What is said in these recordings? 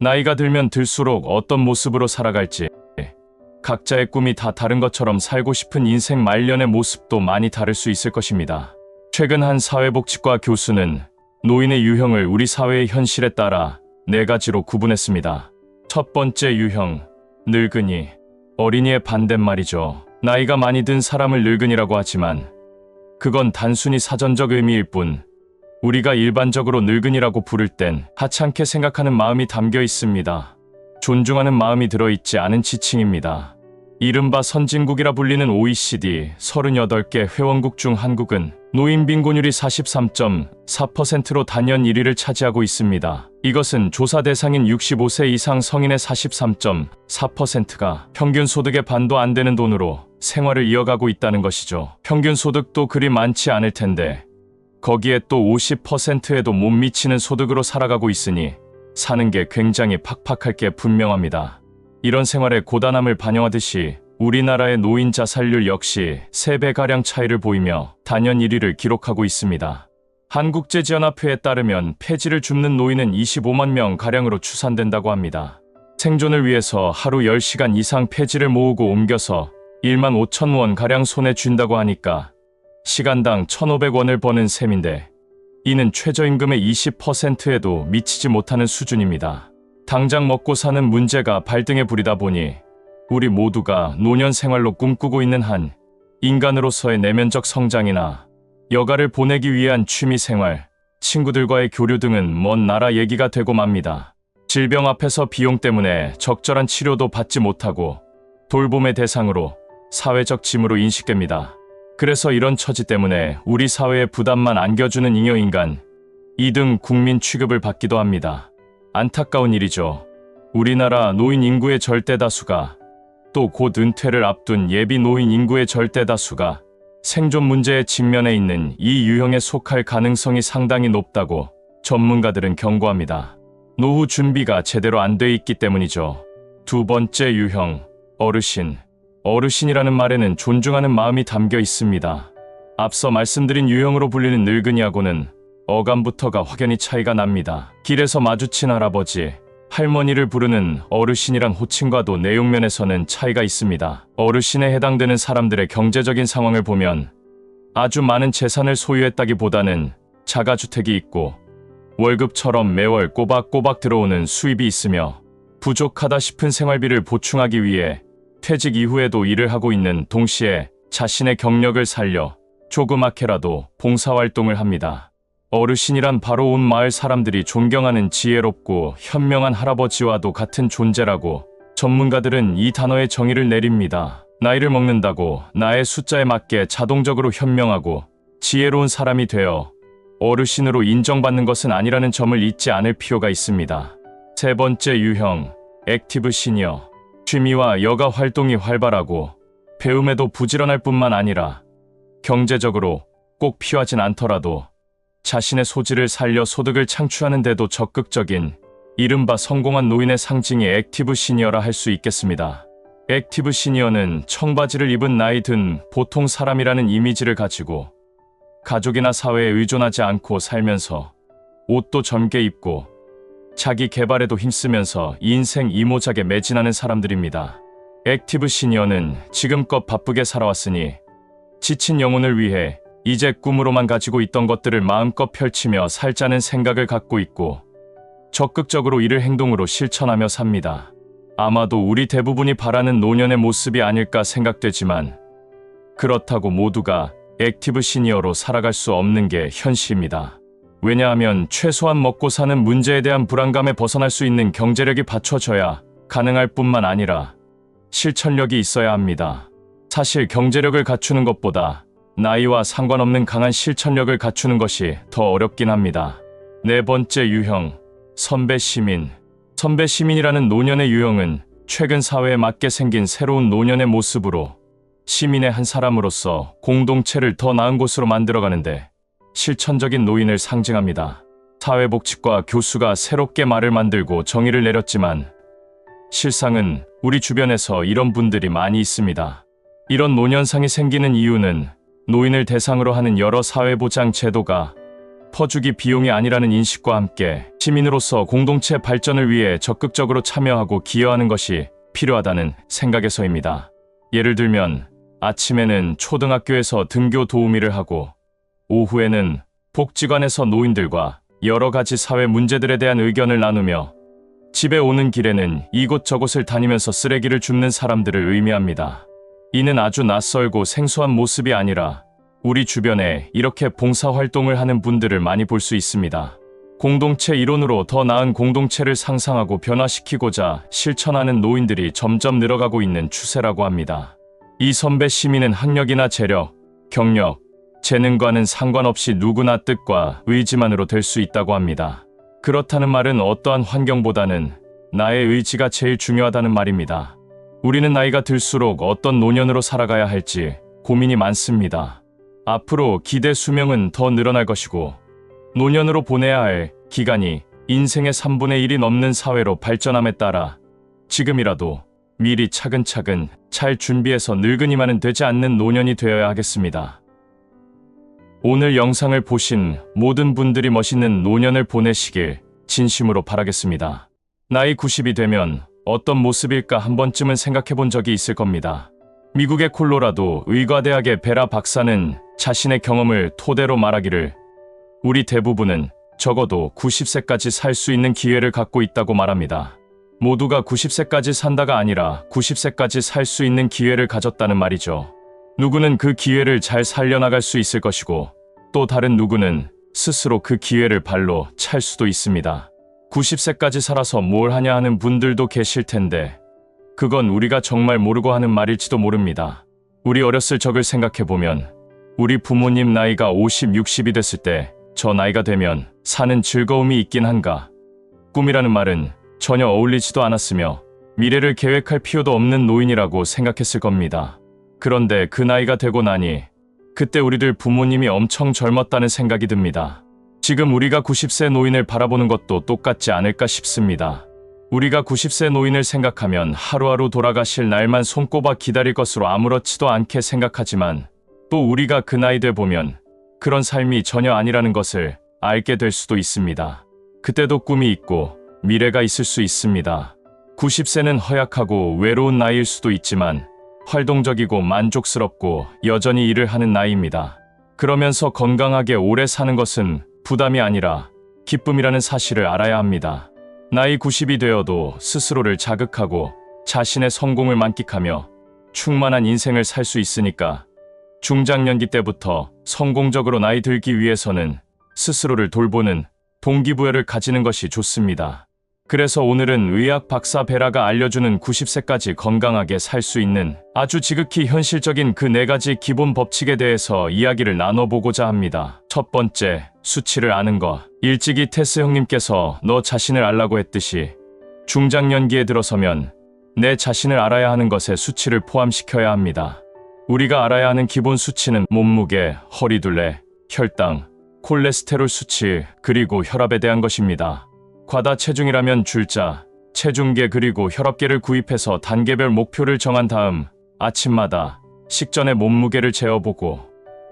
나이가 들면 들수록 어떤 모습으로 살아갈지, 각자의 꿈이 다 다른 것처럼 살고 싶은 인생 말년의 모습도 많이 다를 수 있을 것입니다. 최근 한 사회복지과 교수는 노인의 유형을 우리 사회의 현실에 따라 4가지로 구분했습니다. 첫 번째 유형, 늙은이. 어린이의 반대말이죠. 나이가 많이 든 사람을 늙은이라고 하지만 그건 단순히 사전적 의미일 뿐, 우리가 일반적으로 늙은이라고 부를 땐 하찮게 생각하는 마음이 담겨 있습니다. 존중하는 마음이 들어있지 않은 지칭입니다. 이른바 선진국이라 불리는 OECD 38개 회원국 중 한국은 노인 빈곤율이 43.4%로 단연 1위를 차지하고 있습니다. 이것은 조사 대상인 65세 이상 성인의 43.4%가 평균 소득의 반도 안 되는 돈으로 생활을 이어가고 있다는 것이죠. 평균 소득도 그리 많지 않을 텐데 거기에 또 50%에도 못 미치는 소득으로 살아가고 있으니 사는 게 굉장히 팍팍할 게 분명합니다. 이런 생활의 고단함을 반영하듯이 우리나라의 노인 자살률 역시 3배가량 차이를 보이며 단연 1위를 기록하고 있습니다. 한국제지연합회에 따르면 폐지를 줍는 노인은 25만 명가량으로 추산된다고 합니다. 생존을 위해서 하루 10시간 이상 폐지를 모으고 옮겨서 1만 5천 원가량 손에 쥔다고 하니까 시간당 1,500원을 버는 셈인데, 이는 최저임금의 20%에도 미치지 못하는 수준입니다. 당장 먹고 사는 문제가 발등에 불이다 보니 우리 모두가 노년 생활로 꿈꾸고 있는 한 인간으로서의 내면적 성장이나 여가를 보내기 위한 취미생활, 친구들과의 교류 등은 먼 나라 얘기가 되고 맙니다. 질병 앞에서 비용 때문에 적절한 치료도 받지 못하고 돌봄의 대상으로 사회적 짐으로 인식됩니다. 그래서 이런 처지 때문에 우리 사회에 부담만 안겨주는 잉여인간, 2등 국민 취급을 받기도 합니다. 안타까운 일이죠. 우리나라 노인 인구의 절대다수가, 또 곧 은퇴를 앞둔 예비 노인 인구의 절대다수가 생존 문제에 직면해 있는 이 유형에 속할 가능성이 상당히 높다고 전문가들은 경고합니다. 노후 준비가 제대로 안 돼 있기 때문이죠. 두 번째 유형, 어르신. 어르신이라는 말에는 존중하는 마음이 담겨 있습니다. 앞서 말씀드린 유형으로 불리는 늙은이하고는 어감부터가 확연히 차이가 납니다. 길에서 마주친 할아버지, 할머니를 부르는 어르신이란 호칭과도 내용면에서는 차이가 있습니다. 어르신에 해당되는 사람들의 경제적인 상황을 보면 아주 많은 재산을 소유했다기보다는 자가주택이 있고 월급처럼 매월 꼬박꼬박 들어오는 수입이 있으며 부족하다 싶은 생활비를 보충하기 위해 퇴직 이후에도 일을 하고 있는 동시에 자신의 경력을 살려 조그맣게라도 봉사활동을 합니다. 어르신이란 바로 온 마을 사람들이 존경하는 지혜롭고 현명한 할아버지와도 같은 존재라고 전문가들은 이 단어의 정의를 내립니다. 나이를 먹는다고 나의 숫자에 맞게 자동적으로 현명하고 지혜로운 사람이 되어 어르신으로 인정받는 것은 아니라는 점을 잊지 않을 필요가 있습니다. 세 번째 유형, 액티브 시니어. 취미와 여가 활동이 활발하고 배움에도 부지런할 뿐만 아니라 경제적으로 꼭 필요하진 않더라도 자신의 소질을 살려 소득을 창출하는 데도 적극적인 이른바 성공한 노인의 상징이 액티브 시니어라 할 수 있겠습니다. 액티브 시니어는 청바지를 입은 나이 든 보통 사람이라는 이미지를 가지고 가족이나 사회에 의존하지 않고 살면서 옷도 젊게 입고 자기 개발에도 힘쓰면서 인생 이모작에 매진하는 사람들입니다. 액티브 시니어는 지금껏 바쁘게 살아왔으니 지친 영혼을 위해 이제 꿈으로만 가지고 있던 것들을 마음껏 펼치며 살자는 생각을 갖고 있고 적극적으로 이를 행동으로 실천하며 삽니다. 아마도 우리 대부분이 바라는 노년의 모습이 아닐까 생각되지만 그렇다고 모두가 액티브 시니어로 살아갈 수 없는 게 현실입니다. 왜냐하면 최소한 먹고 사는 문제에 대한 불안감에 벗어날 수 있는 경제력이 받쳐져야 가능할 뿐만 아니라 실천력이 있어야 합니다. 사실 경제력을 갖추는 것보다 나이와 상관없는 강한 실천력을 갖추는 것이 더 어렵긴 합니다. 네 번째 유형, 선배 시민. 선배 시민이라는 노년의 유형은 최근 사회에 맞게 생긴 새로운 노년의 모습으로 시민의 한 사람으로서 공동체를 더 나은 곳으로 만들어가는데 실천적인 노인을 상징합니다. 사회복지과 교수가 새롭게 말을 만들고 정의를 내렸지만 실상은 우리 주변에서 이런 분들이 많이 있습니다. 이런 노년상이 생기는 이유는 노인을 대상으로 하는 여러 사회보장 제도가 퍼주기 비용이 아니라는 인식과 함께 시민으로서 공동체 발전을 위해 적극적으로 참여하고 기여하는 것이 필요하다는 생각에서입니다. 예를 들면 아침에는 초등학교에서 등교 도우미를 하고 오후에는 복지관에서 노인들과 여러 가지 사회 문제들에 대한 의견을 나누며 집에 오는 길에는 이곳저곳을 다니면서 쓰레기를 줍는 사람들을 의미합니다. 이는 아주 낯설고 생소한 모습이 아니라 우리 주변에 이렇게 봉사활동을 하는 분들을 많이 볼 수 있습니다. 공동체 이론으로 더 나은 공동체를 상상하고 변화시키고자 실천하는 노인들이 점점 늘어가고 있는 추세라고 합니다. 이 선배 시민은 학력이나 재력, 경력, 재능과는 상관없이 누구나 뜻과 의지만으로 될 수 있다고 합니다. 그렇다는 말은 어떠한 환경보다는 나의 의지가 제일 중요하다는 말입니다. 우리는 나이가 들수록 어떤 노년으로 살아가야 할지 고민이 많습니다. 앞으로 기대 수명은 더 늘어날 것이고 노년으로 보내야 할 기간이 인생의 3분의 1이 넘는 사회로 발전함에 따라 지금이라도 미리 차근차근 잘 준비해서 늙은이만은 되지 않는 노년이 되어야 하겠습니다. 오늘 영상을 보신 모든 분들이 멋있는 노년을 보내시길 진심으로 바라겠습니다. 나이 90이 되면 어떤 모습일까 한 번쯤은 생각해 본 적이 있을 겁니다. 미국의 콜로라도 의과대학의 베라 박사는 자신의 경험을 토대로 말하기를 우리 대부분은 적어도 90세까지 살 수 있는 기회를 갖고 있다고 말합니다. 모두가 90세까지 산다가 아니라 90세까지 살 수 있는 기회를 가졌다는 말이죠. 누구는 그 기회를 잘 살려나갈 수 있을 것이고 또 다른 누구는 스스로 그 기회를 발로 찰 수도 있습니다. 90세까지 살아서 뭘 하냐 하는 분들도 계실 텐데 그건 우리가 정말 모르고 하는 말일지도 모릅니다. 우리 어렸을 적을 생각해보면 우리 부모님 나이가 50, 60이 됐을 때 저 나이가 되면 사는 즐거움이 있긴 한가? 꿈이라는 말은 전혀 어울리지도 않았으며 미래를 계획할 필요도 없는 노인이라고 생각했을 겁니다. 그런데 그 나이가 되고 나니 그때 우리들 부모님이 엄청 젊었다는 생각이 듭니다. 지금 우리가 90세 노인을 바라보는 것도 똑같지 않을까 싶습니다. 우리가 90세 노인을 생각하면 하루하루 돌아가실 날만 손꼽아 기다릴 것으로 아무렇지도 않게 생각하지만 또 우리가 그 나이 돼 보면 그런 삶이 전혀 아니라는 것을 알게 될 수도 있습니다. 그때도 꿈이 있고 미래가 있을 수 있습니다. 90세는 허약하고 외로운 나이일 수도 있지만 활동적이고 만족스럽고 여전히 일을 하는 나이입니다. 그러면서 건강하게 오래 사는 것은 부담이 아니라 기쁨이라는 사실을 알아야 합니다. 나이 90이 되어도 스스로를 자극하고 자신의 성공을 만끽하며 충만한 인생을 살 수 있으니까 중장년기 때부터 성공적으로 나이 들기 위해서는 스스로를 돌보는 동기부여를 가지는 것이 좋습니다. 그래서 오늘은 의학 박사 베라가 알려주는 90세까지 건강하게 살 수 있는 아주 지극히 현실적인 그 4가지 기본 법칙에 대해서 이야기를 나눠보고자 합니다. 첫 번째, 수치를 아는 것. 일찍이 테스 형님께서 너 자신을 알라고 했듯이 중장년기에 들어서면 내 자신을 알아야 하는 것에 수치를 포함시켜야 합니다. 우리가 알아야 하는 기본 수치는 몸무게, 허리둘레, 혈당, 콜레스테롤 수치, 그리고 혈압에 대한 것입니다. 과다 체중이라면 줄자, 체중계 그리고 혈압계를 구입해서 단계별 목표를 정한 다음 아침마다 식전에 몸무게를 재어보고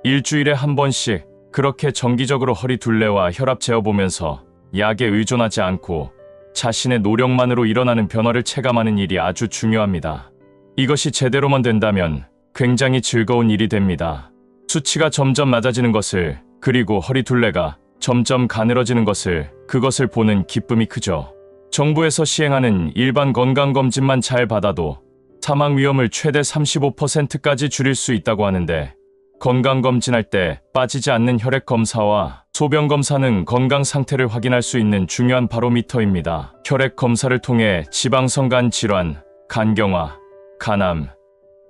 일주일에 한 번씩 그렇게 정기적으로 허리둘레와 혈압 재어보면서 약에 의존하지 않고 자신의 노력만으로 일어나는 변화를 체감하는 일이 아주 중요합니다. 이것이 제대로만 된다면 굉장히 즐거운 일이 됩니다. 수치가 점점 낮아지는 것을, 그리고 허리둘레가 점점 가늘어지는 것을, 그것을 보는 기쁨이 크죠. 정부에서 시행하는 일반 건강검진만 잘 받아도 사망 위험을 최대 35%까지 줄일 수 있다고 하는데 건강검진할 때 빠지지 않는 혈액검사와 소변검사는 건강 상태를 확인할 수 있는 중요한 바로미터입니다. 혈액검사를 통해 지방성간 질환, 간경화, 간암,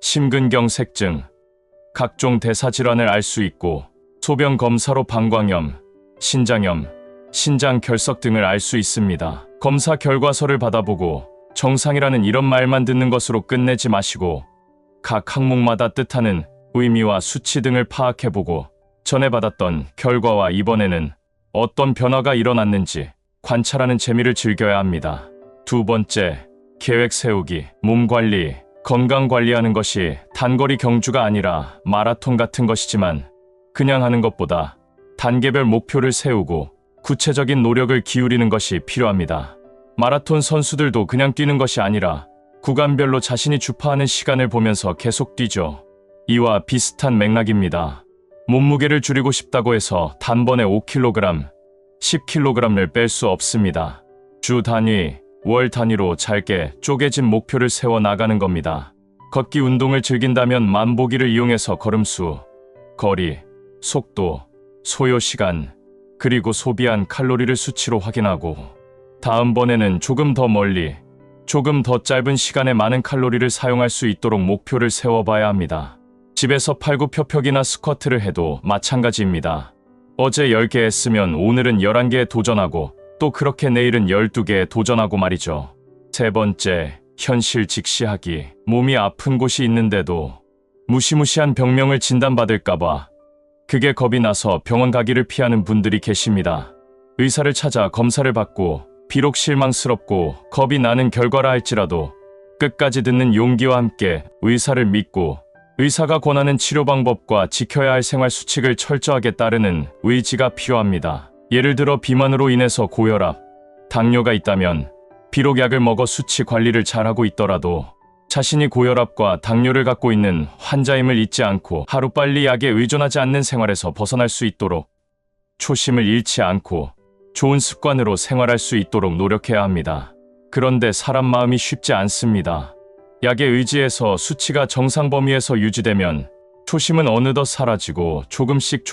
심근경색증, 각종 대사질환을 알 수 있고 소변검사로 방광염, 신장염, 신장결석 등을 알 수 있습니다. 검사 결과서를 받아보고 정상이라는 이런 말만 듣는 것으로 끝내지 마시고 각 항목마다 뜻하는 의미와 수치 등을 파악해보고 전에 받았던 결과와 이번에는 어떤 변화가 일어났는지 관찰하는 재미를 즐겨야 합니다. 두 번째, 계획 세우기, 몸 관리, 건강 관리하는 것이 단거리 경주가 아니라 마라톤 같은 것이지만 그냥 하는 것보다 단계별 목표를 세우고 구체적인 노력을 기울이는 것이 필요합니다. 마라톤 선수들도 그냥 뛰는 것이 아니라 구간별로 자신이 주파하는 시간을 보면서 계속 뛰죠. 이와 비슷한 맥락입니다. 몸무게를 줄이고 싶다고 해서 단번에 5kg, 10kg을 뺄 수 없습니다. 주 단위, 월 단위로 짧게 쪼개진 목표를 세워 나가는 겁니다. 걷기 운동을 즐긴다면 만보기를 이용해서 걸음수, 거리, 속도, 소요 시간, 그리고 소비한 칼로리를 수치로 확인하고 다음번에는 조금 더 멀리, 조금 더 짧은 시간에 많은 칼로리를 사용할 수 있도록 목표를 세워봐야 합니다. 집에서 팔굽혀펴기나 스쿼트를 해도 마찬가지입니다. 어제 10개 했으면 오늘은 11개에 도전하고 또 그렇게 내일은 12개에 도전하고 말이죠. 세 번째, 현실 직시하기. 몸이 아픈 곳이 있는데도 무시무시한 병명을 진단받을까봐 그게 겁이 나서 병원 가기를 피하는 분들이 계십니다. 의사를 찾아 검사를 받고 비록 실망스럽고 겁이 나는 결과라 할지라도 끝까지 듣는 용기와 함께 의사를 믿고 의사가 권하는 치료 방법과 지켜야 할 생활 수칙을 철저하게 따르는 의지가 필요합니다. 예를 들어 비만으로 인해서 고혈압, 당뇨가 있다면 비록 약을 먹어 수치 관리를 잘하고 있더라도 자신이 고혈압과 당뇨를 갖고 있는 환자임을 잊지 않고 하루빨리 약에 의존하지 않는 생활에서 벗어날 수 있도록 초심을 잃지 않고 좋은 습관으로 생활할 수 있도록 노력해야 합니다. 그런데 사람 마음이 쉽지 않습니다. 약에 의지해서 수치가 정상 범위에서 유지되면 초심은 어느덧 사라지고 조금씩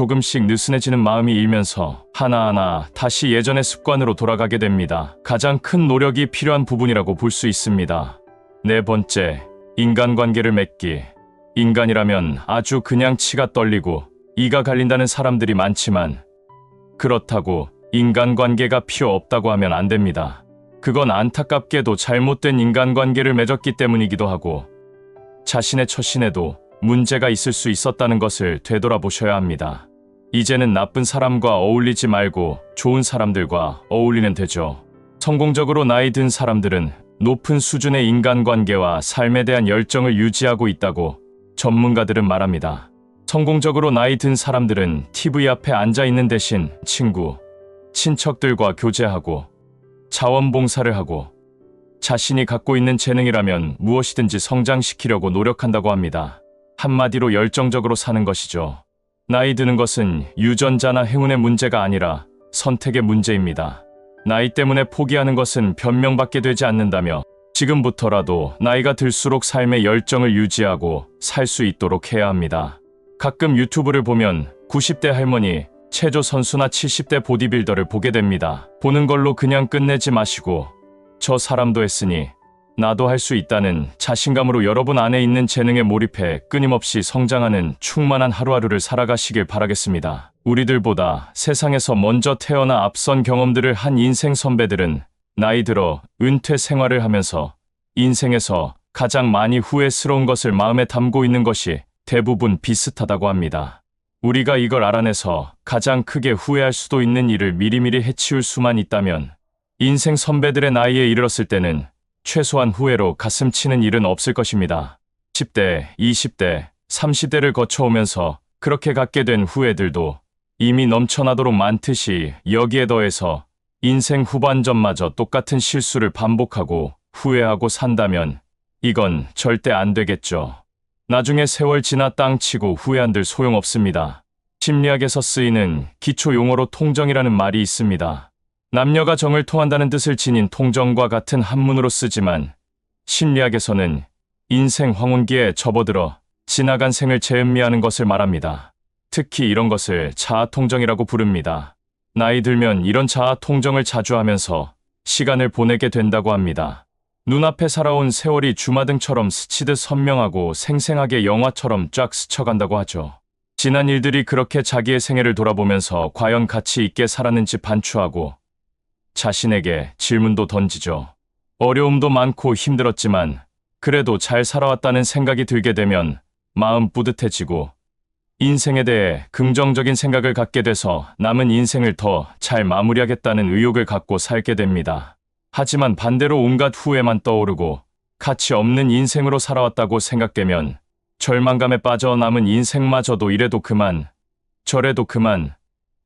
느슨해지는 마음이 일면서 하나하나 다시 예전의 습관으로 돌아가게 됩니다. 가장 큰 노력이 필요한 부분이라고 볼 수 있습니다. 네 번째, 인간관계를 맺기. 인간이라면 아주 그냥 치가 떨리고 이가 갈린다는 사람들이 많지만 그렇다고 인간관계가 필요 없다고 하면 안 됩니다. 그건 안타깝게도 잘못된 인간관계를 맺었기 때문이기도 하고 자신의 처신에도 문제가 있을 수 있었다는 것을 되돌아보셔야 합니다. 이제는 나쁜 사람과 어울리지 말고 좋은 사람들과 어울리면 되죠. 성공적으로 나이 든 사람들은 높은 수준의 인간관계와 삶에 대한 열정을 유지하고 있다고 전문가들은 말합니다. 성공적으로 나이 든 사람들은 TV 앞에 앉아 있는 대신 친구, 친척들과 교제하고 자원봉사를 하고 자신이 갖고 있는 재능이라면 무엇이든지 성장시키려고 노력한다고 합니다. 한마디로 열정적으로 사는 것이죠. 나이 드는 것은 유전자나 행운의 문제가 아니라 선택의 문제입니다. 나이 때문에 포기하는 것은 변명받게 되지 않는다며 지금부터라도 나이가 들수록 삶의 열정을 유지하고 살 수 있도록 해야 합니다. 가끔 유튜브를 보면 90대 할머니, 체조 선수나 70대 보디빌더를 보게 됩니다. 보는 걸로 그냥 끝내지 마시고 저 사람도 했으니 나도 할 수 있다는 자신감으로 여러분 안에 있는 재능에 몰입해 끊임없이 성장하는 충만한 하루하루를 살아가시길 바라겠습니다. 우리들보다 세상에서 먼저 태어나 앞선 경험들을 한 인생 선배들은 나이 들어 은퇴 생활을 하면서 인생에서 가장 많이 후회스러운 것을 마음에 담고 있는 것이 대부분 비슷하다고 합니다. 우리가 이걸 알아내서 가장 크게 후회할 수도 있는 일을 미리미리 해치울 수만 있다면 인생 선배들의 나이에 이르렀을 때는 최소한 후회로 가슴 치는 일은 없을 것입니다. 10대, 20대, 30대를 거쳐오면서 그렇게 갖게 된 후회들도 이미 넘쳐나도록 많듯이 여기에 더해서 인생 후반전마저 똑같은 실수를 반복하고 후회하고 산다면 이건 절대 안 되겠죠. 나중에 세월 지나 땅 치고 후회한들 소용없습니다. 심리학에서 쓰이는 기초 용어로 통정이라는 말이 있습니다. 남녀가 정을 통한다는 뜻을 지닌 통정과 같은 한문으로 쓰지만 심리학에서는 인생 황혼기에 접어들어 지나간 생을 재음미하는 것을 말합니다. 특히 이런 것을 자아통정이라고 부릅니다. 나이 들면 이런 자아통정을 자주 하면서 시간을 보내게 된다고 합니다. 눈앞에 살아온 세월이 주마등처럼 스치듯 선명하고 생생하게 영화처럼 쫙 스쳐간다고 하죠. 지난 일들이 그렇게 자기의 생애를 돌아보면서 과연 가치 있게 살았는지 반추하고 자신에게 질문도 던지죠. 어려움도 많고 힘들었지만 그래도 잘 살아왔다는 생각이 들게 되면 마음 뿌듯해지고 인생에 대해 긍정적인 생각을 갖게 돼서 남은 인생을 더 잘 마무리하겠다는 의욕을 갖고 살게 됩니다. 하지만 반대로 온갖 후회만 떠오르고 가치 없는 인생으로 살아왔다고 생각되면 절망감에 빠져 남은 인생마저도 이래도 그만, 저래도 그만,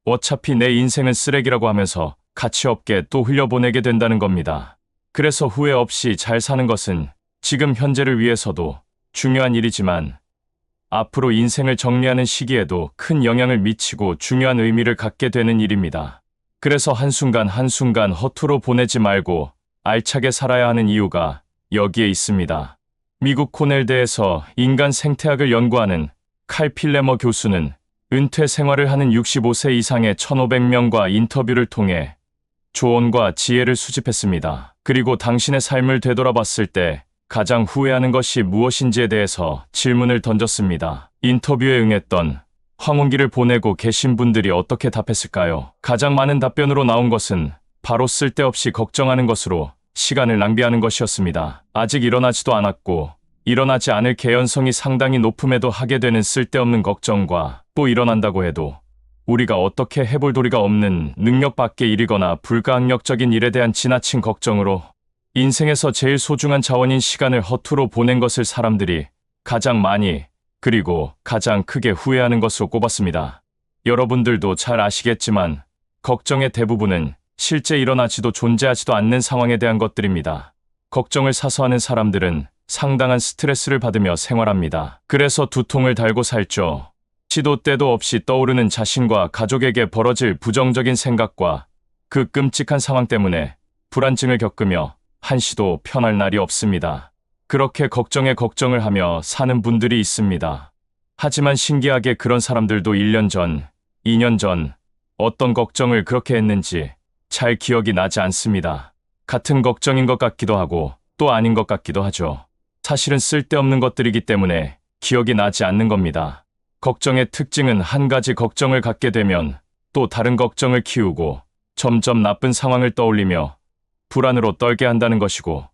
어차피 내 인생은 쓰레기라고 하면서 가치 없게 또 흘려보내게 된다는 겁니다. 그래서 후회 없이 잘 사는 것은 지금 현재를 위해서도 중요한 일이지만 앞으로 인생을 정리하는 시기에도 큰 영향을 미치고 중요한 의미를 갖게 되는 일입니다. 그래서 한순간 한순간 허투루 보내지 말고 알차게 살아야 하는 이유가 여기에 있습니다. 미국 코넬대에서 인간 생태학을 연구하는 칼 필레머 교수는 은퇴 생활을 하는 65세 이상의 1,500명과 인터뷰를 통해 조언과 지혜를 수집했습니다. 그리고 당신의 삶을 되돌아봤을 때 가장 후회하는 것이 무엇인지에 대해서 질문을 던졌습니다. 인터뷰에 응했던 황혼기를 보내고 계신 분들이 어떻게 답했을까요? 가장 많은 답변으로 나온 것은 바로 쓸데없이 걱정하는 것으로 시간을 낭비하는 것이었습니다. 아직 일어나지도 않았고 일어나지 않을 개연성이 상당히 높음에도 하게 되는 쓸데없는 걱정과 또 일어난다고 해도 우리가 어떻게 해볼 도리가 없는 능력 밖의 일이거나 불가항력적인 일에 대한 지나친 걱정으로 인생에서 제일 소중한 자원인 시간을 허투루 보낸 것을 사람들이 가장 많이 그리고 가장 크게 후회하는 것으로 꼽았습니다. 여러분들도 잘 아시겠지만 걱정의 대부분은 실제 일어나지도 존재하지도 않는 상황에 대한 것들입니다. 걱정을 사서 하는 사람들은 상당한 스트레스를 받으며 생활합니다. 그래서 두통을 달고 살죠. 시도 때도 없이 떠오르는 자신과 가족에게 벌어질 부정적인 생각과 그 끔찍한 상황 때문에 불안증을 겪으며 한시도 편할 날이 없습니다. 그렇게 걱정에 걱정을 하며 사는 분들이 있습니다. 하지만 신기하게 그런 사람들도 1년 전, 2년 전 어떤 걱정을 그렇게 했는지 잘 기억이 나지 않습니다. 같은 걱정인 것 같기도 하고 또 아닌 것 같기도 하죠. 사실은 쓸데없는 것들이기 때문에 기억이 나지 않는 겁니다. 걱정의 특징은 한 가지 걱정을 갖게 되면 또 다른 걱정을 키우고 점점 나쁜 상황을 떠올리며 불안으로 떨게 한다는 것이고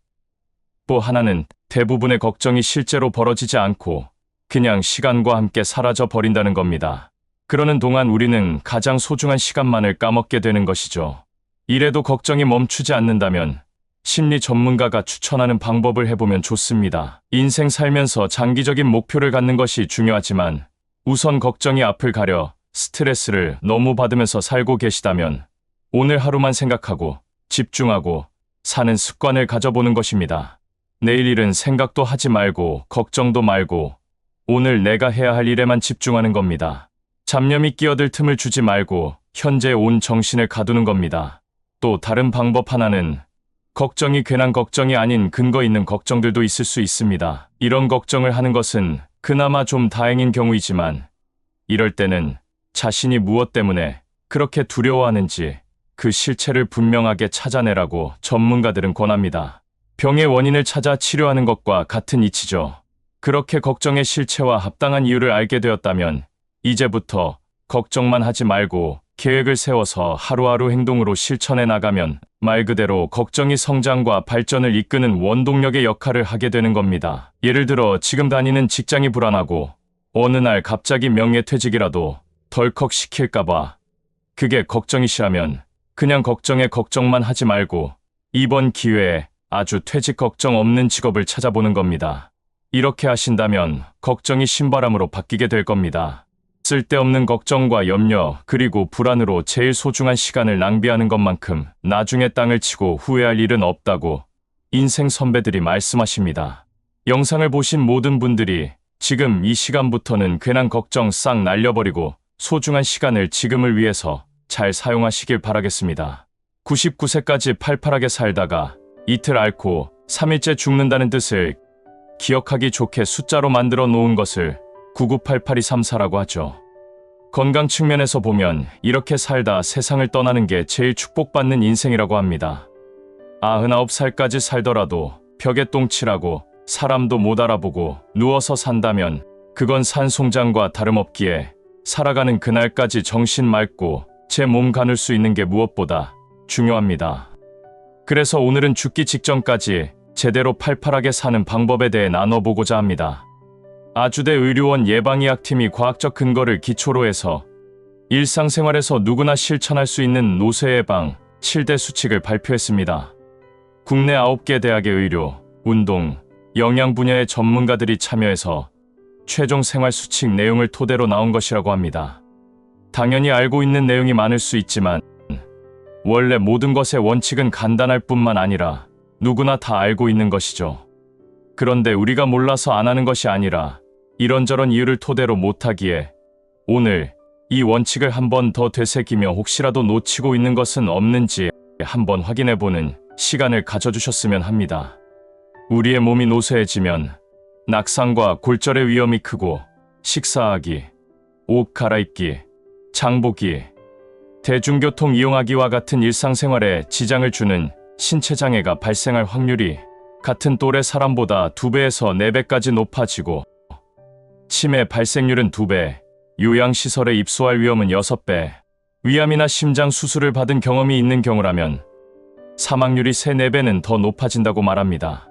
또 하나는 대부분의 걱정이 실제로 벌어지지 않고 그냥 시간과 함께 사라져 버린다는 겁니다. 그러는 동안 우리는 가장 소중한 시간만을 까먹게 되는 것이죠. 이래도 걱정이 멈추지 않는다면 심리 전문가가 추천하는 방법을 해보면 좋습니다. 인생 살면서 장기적인 목표를 갖는 것이 중요하지만 우선 걱정이 앞을 가려 스트레스를 너무 받으면서 살고 계시다면 오늘 하루만 생각하고 집중하고 사는 습관을 가져보는 것입니다. 내일 일은 생각도 하지 말고 걱정도 말고 오늘 내가 해야 할 일에만 집중하는 겁니다. 잡념이 끼어들 틈을 주지 말고 현재에 온 정신을 가두는 겁니다. 또 다른 방법 하나는 걱정이 괜한 걱정이 아닌 근거 있는 걱정들도 있을 수 있습니다. 이런 걱정을 하는 것은 그나마 좀 다행인 경우이지만 이럴 때는 자신이 무엇 때문에 그렇게 두려워하는지 그 실체를 분명하게 찾아내라고 전문가들은 권합니다. 병의 원인을 찾아 치료하는 것과 같은 이치죠. 그렇게 걱정의 실체와 합당한 이유를 알게 되었다면 이제부터 걱정만 하지 말고 계획을 세워서 하루하루 행동으로 실천해 나가면 말 그대로 걱정이 성장과 발전을 이끄는 원동력의 역할을 하게 되는 겁니다. 예를 들어 지금 다니는 직장이 불안하고 어느 날 갑자기 명예퇴직이라도 덜컥 시킬까봐 그게 걱정이시라면 그냥 걱정에 걱정만 하지 말고 이번 기회에 아주 퇴직 걱정 없는 직업을 찾아보는 겁니다. 이렇게 하신다면 걱정이 신바람으로 바뀌게 될 겁니다. 쓸데없는 걱정과 염려 그리고 불안으로 제일 소중한 시간을 낭비하는 것만큼 나중에 땅을 치고 후회할 일은 없다고 인생 선배들이 말씀하십니다. 영상을 보신 모든 분들이 지금 이 시간부터는 괜한 걱정 싹 날려버리고 소중한 시간을 지금을 위해서 잘 사용하시길 바라겠습니다. 99세까지 팔팔하게 살다가 이틀 앓고 3일째 죽는다는 뜻을 기억하기 좋게 숫자로 만들어 놓은 것을 9988-234라고 하죠. 건강 측면에서 보면 이렇게 살다 세상을 떠나는 게 제일 축복받는 인생이라고 합니다. 99살까지 살더라도 벽에 똥칠하고 사람도 못 알아보고 누워서 산다면 그건 산송장과 다름없기에 살아가는 그날까지 정신 맑고 제 몸 가눌 수 있는 게 무엇보다 중요합니다. 그래서 오늘은 죽기 직전까지 제대로 팔팔하게 사는 방법에 대해 나눠보고자 합니다. 아주대 의료원 예방의학팀이 과학적 근거를 기초로 해서 일상생활에서 누구나 실천할 수 있는 노쇠 예방 7대 수칙을 발표했습니다. 국내 9개 대학의 의료, 운동, 영양 분야의 전문가들이 참여해서 최종 생활 수칙 내용을 토대로 나온 것이라고 합니다. 당연히 알고 있는 내용이 많을 수 있지만 원래 모든 것의 원칙은 간단할 뿐만 아니라 누구나 다 알고 있는 것이죠. 그런데 우리가 몰라서 안 하는 것이 아니라 이런저런 이유를 토대로 못하기에 오늘 이 원칙을 한 번 더 되새기며 혹시라도 놓치고 있는 것은 없는지 한번 확인해보는 시간을 가져주셨으면 합니다. 우리의 몸이 노쇠해지면 낙상과 골절의 위험이 크고 식사하기, 옷 갈아입기, 장보기, 대중교통 이용하기와 같은 일상생활에 지장을 주는 신체장애가 발생할 확률이 같은 또래 사람보다 2배에서 4배까지 높아지고 치매 발생률은 2배, 요양시설에 입소할 위험은 6배, 위암이나 심장 수술을 받은 경험이 있는 경우라면 사망률이 3, 4배는 더 높아진다고 말합니다.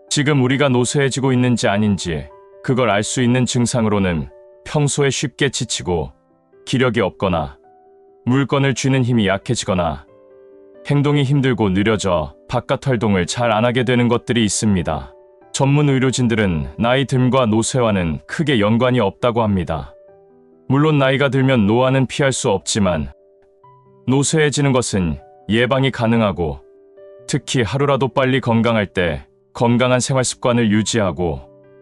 지금 우리가 노쇠해지고 있는지 아닌지 그걸 알 수 있는 증상으로는 평소에 쉽게 지치고 기력이 없거나 물건을 쥐는 힘이 약해지거나 행동이 힘들고 느려져 바깥 활동을 잘 안 하게 되는 것들이 있습니다. 전문 의료진들은 나이 듦과 노쇠와는 크게 연관이 없다고 합니다. 물론 나이가 들면 노화는 피할 수 없지만 노쇠해지는 것은 예방이 가능하고 특히 하루라도 빨리 건강할 때 건강한 생활 습관을 유지하고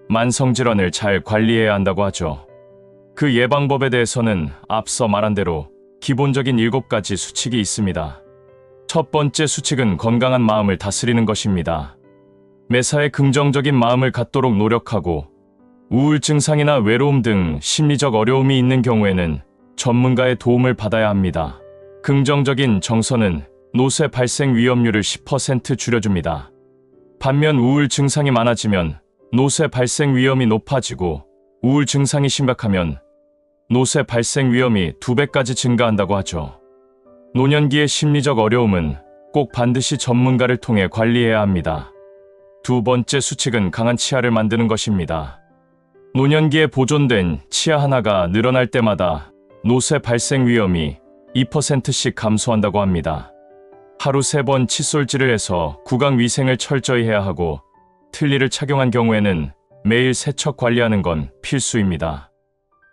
만성질환을 잘 관리해야 한다고 하죠. 그 예방법에 대해서는 앞서 말한 대로 기본적인 7가지 수칙이 있습니다. 첫 번째 수칙은 건강한 마음을 다스리는 것입니다. 매사에 긍정적인 마음을 갖도록 노력하고 우울증 상이나 외로움 등 심리적 어려움이 있는 경우에는 전문가의 도움을 받아야 합니다. 긍정적인 정서는 노쇠 발생 위험률을 10% 줄여줍니다. 반면 우울 증상이 많아지면 노쇠 발생 위험이 높아지고 우울 증상이 심각하면 노쇠 발생 위험이 2배까지 증가한다고 하죠. 노년기의 심리적 어려움은 꼭 반드시 전문가를 통해 관리해야 합니다. 두 번째 수칙은 강한 치아를 만드는 것입니다. 노년기에 보존된 치아 하나가 늘어날 때마다 노쇠 발생 위험이 2%씩 감소한다고 합니다. 하루 3번 칫솔질을 해서 구강 위생을 철저히 해야 하고 틀니를 착용한 경우에는 매일 세척 관리하는 건 필수입니다.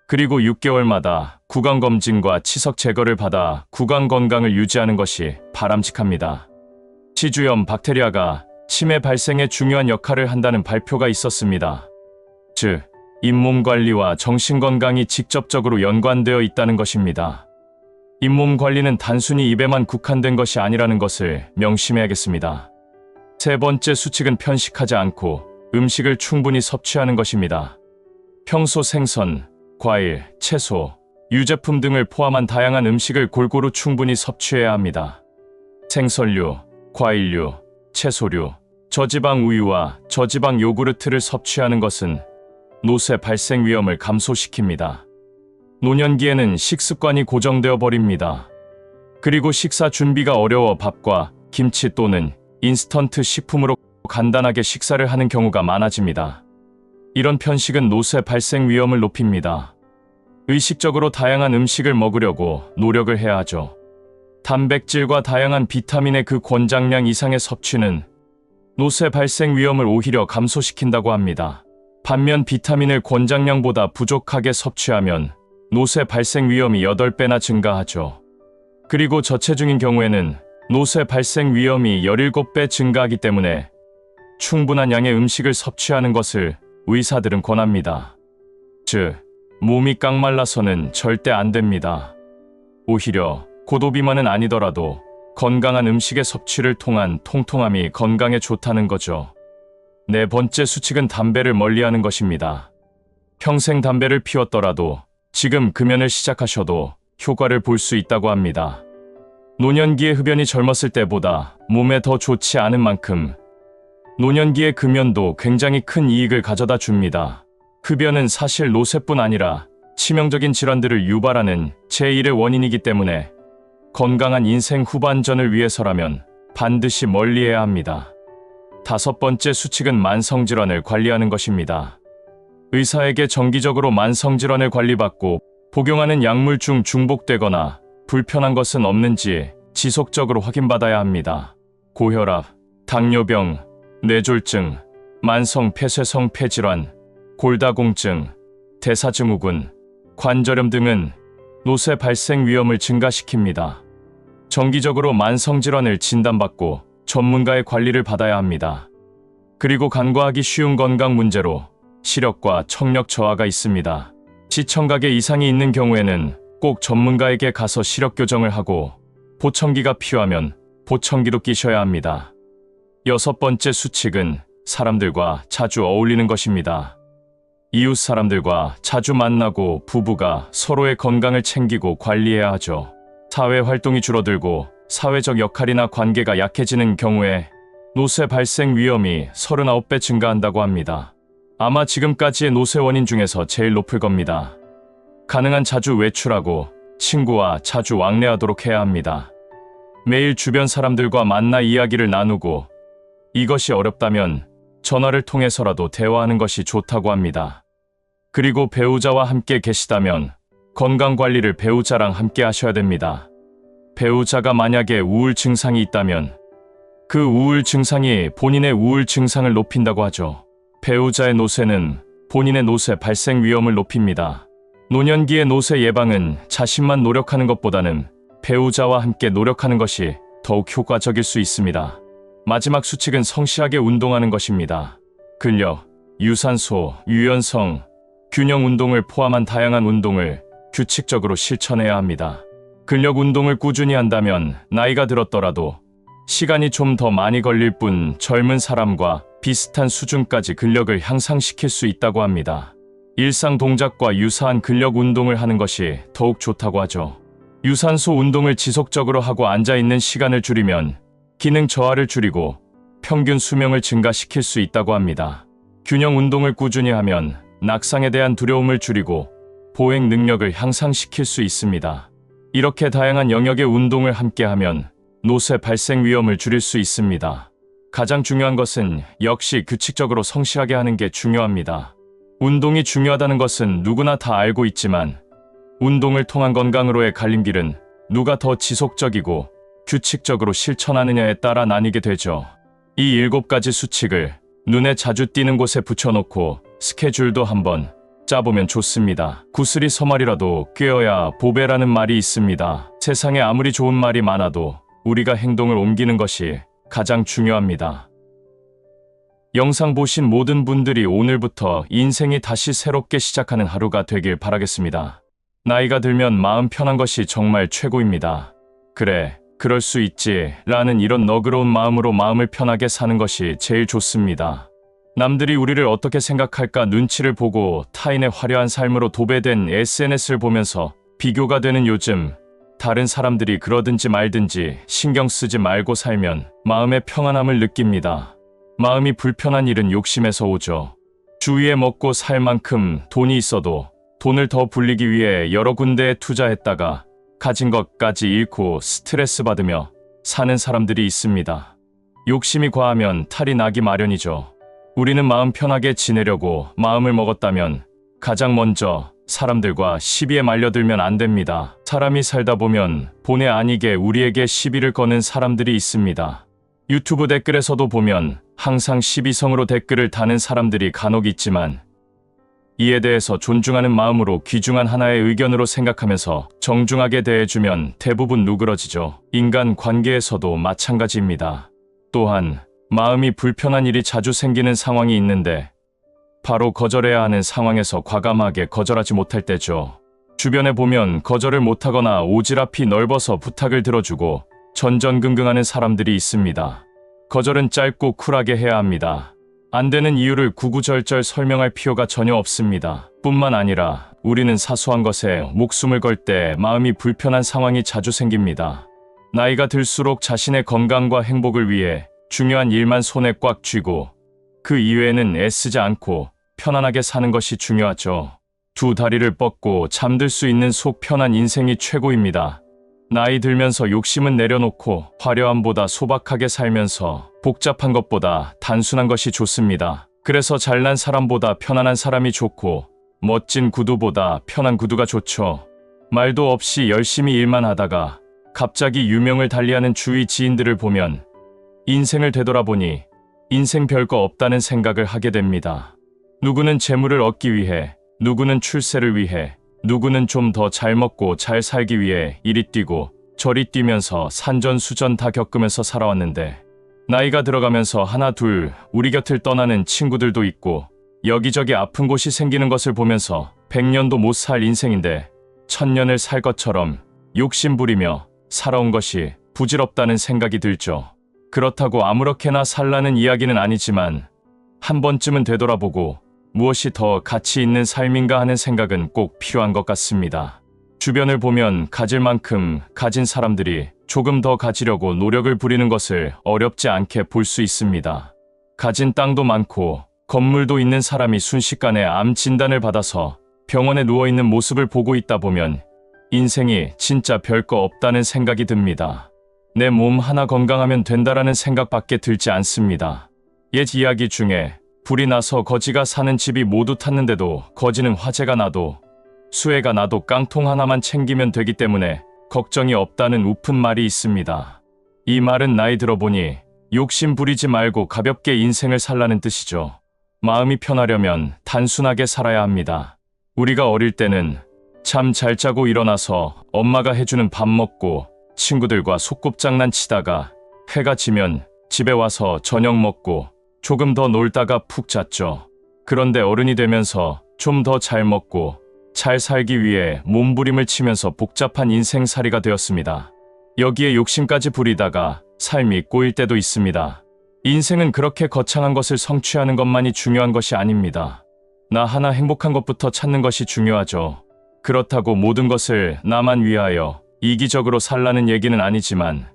그리고 6개월마다 구강검진과 치석 제거를 받아 구강 건강을 유지하는 것이 바람직합니다. 치주염 박테리아가 치매 발생에 중요한 역할을 한다는 발표가 있었습니다. 즉, 잇몸 관리와 정신 건강이 직접적으로 연관되어 있다는 것입니다. 잇몸 관리는 단순히 입에만 국한된 것이 아니라는 것을 명심해야겠습니다. 세 번째 수칙은 편식하지 않고 음식을 충분히 섭취하는 것입니다. 평소 생선, 과일, 채소, 유제품 등을 포함한 다양한 음식을 골고루 충분히 섭취해야 합니다. 생선류, 과일류, 채소류, 저지방 우유와 저지방 요구르트를 섭취하는 것은 노쇠 발생 위험을 감소시킵니다. 노년기에는 식습관이 고정되어 버립니다. 그리고 식사 준비가 어려워 밥과 김치 또는 인스턴트 식품으로 간단하게 식사를 하는 경우가 많아집니다. 이런 편식은 노쇠 발생 위험을 높입니다. 의식적으로 다양한 음식을 먹으려고 노력을 해야 하죠. 단백질과 다양한 비타민의 그 권장량 이상의 섭취는 노쇠 발생 위험을 오히려 감소시킨다고 합니다. 반면 비타민을 권장량보다 부족하게 섭취하면 노쇠 발생 위험이 8배나 증가하죠. 그리고 저체중인 경우에는 노쇠 발생 위험이 17배 증가하기 때문에 충분한 양의 음식을 섭취하는 것을 의사들은 권합니다. 즉, 몸이 깡말라서는 절대 안 됩니다. 오히려 고도비만은 아니더라도 건강한 음식의 섭취를 통한 통통함이 건강에 좋다는 거죠. 네 번째 수칙은 담배를 멀리하는 것입니다. 평생 담배를 피웠더라도 지금 금연을 시작하셔도 효과를 볼 수 있다고 합니다. 노년기의 흡연이 젊었을 때보다 몸에 더 좋지 않은 만큼 노년기의 금연도 굉장히 큰 이익을 가져다 줍니다. 흡연은 사실 노쇠뿐 아니라 치명적인 질환들을 유발하는 제1의 원인이기 때문에 건강한 인생 후반전을 위해서라면 반드시 멀리해야 합니다. 다섯 번째 수칙은 만성질환을 관리하는 것입니다. 의사에게 정기적으로 만성질환을 관리받고 복용하는 약물 중 중복되거나 불편한 것은 없는지 지속적으로 확인받아야 합니다. 고혈압, 당뇨병, 뇌졸중, 만성 폐쇄성 폐질환, 골다공증, 대사증후군, 관절염 등은 노쇠 발생 위험을 증가시킵니다. 정기적으로 만성질환을 진단받고 전문가의 관리를 받아야 합니다. 그리고 간과하기 쉬운 건강 문제로 시력과 청력 저하가 있습니다. 시청각에 이상이 있는 경우에는 꼭 전문가에게 가서 시력 교정을 하고 보청기가 필요하면 보청기도 끼셔야 합니다. 6번째 수칙은 사람들과 자주 어울리는 것입니다. 이웃 사람들과 자주 만나고 부부가 서로의 건강을 챙기고 관리해야 하죠. 사회 활동이 줄어들고 사회적 역할이나 관계가 약해지는 경우에 노쇠 발생 위험이 39배 증가한다고 합니다. 아마 지금까지의 노쇠 원인 중에서 제일 높을 겁니다. 가능한 자주 외출하고 친구와 자주 왕래하도록 해야 합니다. 매일 주변 사람들과 만나 이야기를 나누고 이것이 어렵다면 전화를 통해서라도 대화하는 것이 좋다고 합니다. 그리고 배우자와 함께 계시다면 건강관리를 배우자랑 함께 하셔야 됩니다. 배우자가 만약에 우울 증상이 있다면 그 우울 증상이 본인의 우울 증상을 높인다고 하죠. 배우자의 노쇠는 본인의 노쇠 발생 위험을 높입니다. 노년기의 노쇠 예방은 자신만 노력하는 것보다는 배우자와 함께 노력하는 것이 더욱 효과적일 수 있습니다. 마지막 수칙은 성실하게 운동하는 것입니다. 근력, 유산소, 유연성, 균형 운동을 포함한 다양한 운동을 규칙적으로 실천해야 합니다. 근력 운동을 꾸준히 한다면 나이가 들었더라도 시간이 좀 더 많이 걸릴 뿐 젊은 사람과 비슷한 수준까지 근력을 향상시킬 수 있다고 합니다. 일상 동작과 유사한 근력 운동을 하는 것이 더욱 좋다고 하죠. 유산소 운동을 지속적으로 하고 앉아있는 시간을 줄이면 기능 저하를 줄이고 평균 수명을 증가시킬 수 있다고 합니다. 균형 운동을 꾸준히 하면 낙상에 대한 두려움을 줄이고 보행 능력을 향상시킬 수 있습니다. 이렇게 다양한 영역의 운동을 함께하면 노쇠 발생 위험을 줄일 수 있습니다. 가장 중요한 것은 역시 규칙적으로 성실하게 하는 게 중요합니다. 운동이 중요하다는 것은 누구나 다 알고 있지만 운동을 통한 건강으로의 갈림길은 누가 더 지속적이고 규칙적으로 실천하느냐에 따라 나뉘게 되죠. 이 7가지 수칙을 눈에 자주 띄는 곳에 붙여놓고 스케줄도 한번 짜보면 좋습니다. 구슬이 서말이라도 꿰어야 보배라는 말이 있습니다. 세상에 아무리 좋은 말이 많아도 우리가 행동을 옮기는 것이 가장 중요합니다. 영상 보신 모든 분들이 오늘부터 인생이 다시 새롭게 시작하는 하루가 되길 바라겠습니다. 나이가 들면 마음 편한 것이 정말 최고입니다. 그래, 그럴 수 있지 라는 이런 너그러운 마음으로 마음을 편하게 사는 것이 제일 좋습니다. 남들이 우리를 어떻게 생각할까 눈치를 보고 타인의 화려한 삶으로 도배된 SNS를 보면서 비교가 되는 요즘, 다른 사람들이 그러든지 말든지 신경 쓰지 말고 살면 마음의 평안함을 느낍니다. 마음이 불편한 일은 욕심에서 오죠. 주위에 먹고 살 만큼 돈이 있어도 돈을 더 불리기 위해 여러 군데에 투자했다가 가진 것까지 잃고 스트레스 받으며 사는 사람들이 있습니다. 욕심이 과하면 탈이 나기 마련이죠. 우리는 마음 편하게 지내려고 마음을 먹었다면 가장 먼저 사람들과 시비에 말려들면 안 됩니다. 사람이 살다 보면 본의 아니게 우리에게 시비를 거는 사람들이 있습니다. 유튜브 댓글에서도 보면 항상 시비성으로 댓글을 다는 사람들이 간혹 있지만 이에 대해서 존중하는 마음으로 귀중한 하나의 의견으로 생각하면서 정중하게 대해주면 대부분 누그러지죠. 인간 관계에서도 마찬가지입니다. 또한 마음이 불편한 일이 자주 생기는 상황이 있는데 바로 거절해야 하는 상황에서 과감하게 거절하지 못할 때죠. 주변에 보면 거절을 못하거나 오지랖이 넓어서 부탁을 들어주고 전전긍긍하는 사람들이 있습니다. 거절은 짧고 쿨하게 해야 합니다. 안 되는 이유를 구구절절 설명할 필요가 전혀 없습니다. 뿐만 아니라 우리는 사소한 것에 목숨을 걸 때 마음이 불편한 상황이 자주 생깁니다. 나이가 들수록 자신의 건강과 행복을 위해 중요한 일만 손에 꽉 쥐고 그 이외에는 애쓰지 않고 편안하게 사는 것이 중요하죠. 두 다리를 뻗고 잠들 수 있는 속 편한 인생이 최고입니다. 나이 들면서 욕심은 내려놓고 화려함보다 소박하게 살면서 복잡한 것보다 단순한 것이 좋습니다. 그래서 잘난 사람보다 편안한 사람이 좋고 멋진 구두보다 편한 구두가 좋죠. 말도 없이 열심히 일만 하다가 갑자기 유명을 달리하는 주위 지인들을 보면 인생을 되돌아보니 인생 별거 없다는 생각을 하게 됩니다. 누구는 재물을 얻기 위해, 누구는 출세를 위해, 누구는 좀 더 잘 먹고 잘 살기 위해 이리 뛰고 저리 뛰면서 산전수전 다 겪으면서 살아왔는데 나이가 들어가면서 하나 둘 우리 곁을 떠나는 친구들도 있고 여기저기 아픈 곳이 생기는 것을 보면서 100년도 못 살 인생인데 1000년을 살 것처럼 욕심부리며 살아온 것이 부질없다는 생각이 들죠. 그렇다고 아무렇게나 살라는 이야기는 아니지만 한 번쯤은 되돌아보고 무엇이 더 가치 있는 삶인가 하는 생각은 꼭 필요한 것 같습니다. 주변을 보면 가질 만큼 가진 사람들이 조금 더 가지려고 노력을 부리는 것을 어렵지 않게 볼 수 있습니다. 가진 땅도 많고 건물도 있는 사람이 순식간에 암 진단을 받아서 병원에 누워있는 모습을 보고 있다 보면 인생이 진짜 별거 없다는 생각이 듭니다. 내 몸 하나 건강하면 된다라는 생각밖에 들지 않습니다. 옛 이야기 중에 불이 나서 거지가 사는 집이 모두 탔는데도 거지는 화재가 나도 수해가 나도 깡통 하나만 챙기면 되기 때문에 걱정이 없다는 우픈 말이 있습니다. 이 말은 나이 들어보니 욕심 부리지 말고 가볍게 인생을 살라는 뜻이죠. 마음이 편하려면 단순하게 살아야 합니다. 우리가 어릴 때는 잠 잘 자고 일어나서 엄마가 해주는 밥 먹고 친구들과 소꿉장난 치다가 해가 지면 집에 와서 저녁 먹고 조금 더 놀다가 푹 잤죠. 그런데 어른이 되면서 좀 더 잘 먹고 잘 살기 위해 몸부림을 치면서 복잡한 인생살이가 되었습니다. 여기에 욕심까지 부리다가 삶이 꼬일 때도 있습니다. 인생은 그렇게 거창한 것을 성취하는 것만이 중요한 것이 아닙니다. 나 하나 행복한 것부터 찾는 것이 중요하죠. 그렇다고 모든 것을 나만 위하여 이기적으로 살라는 얘기는 아니지만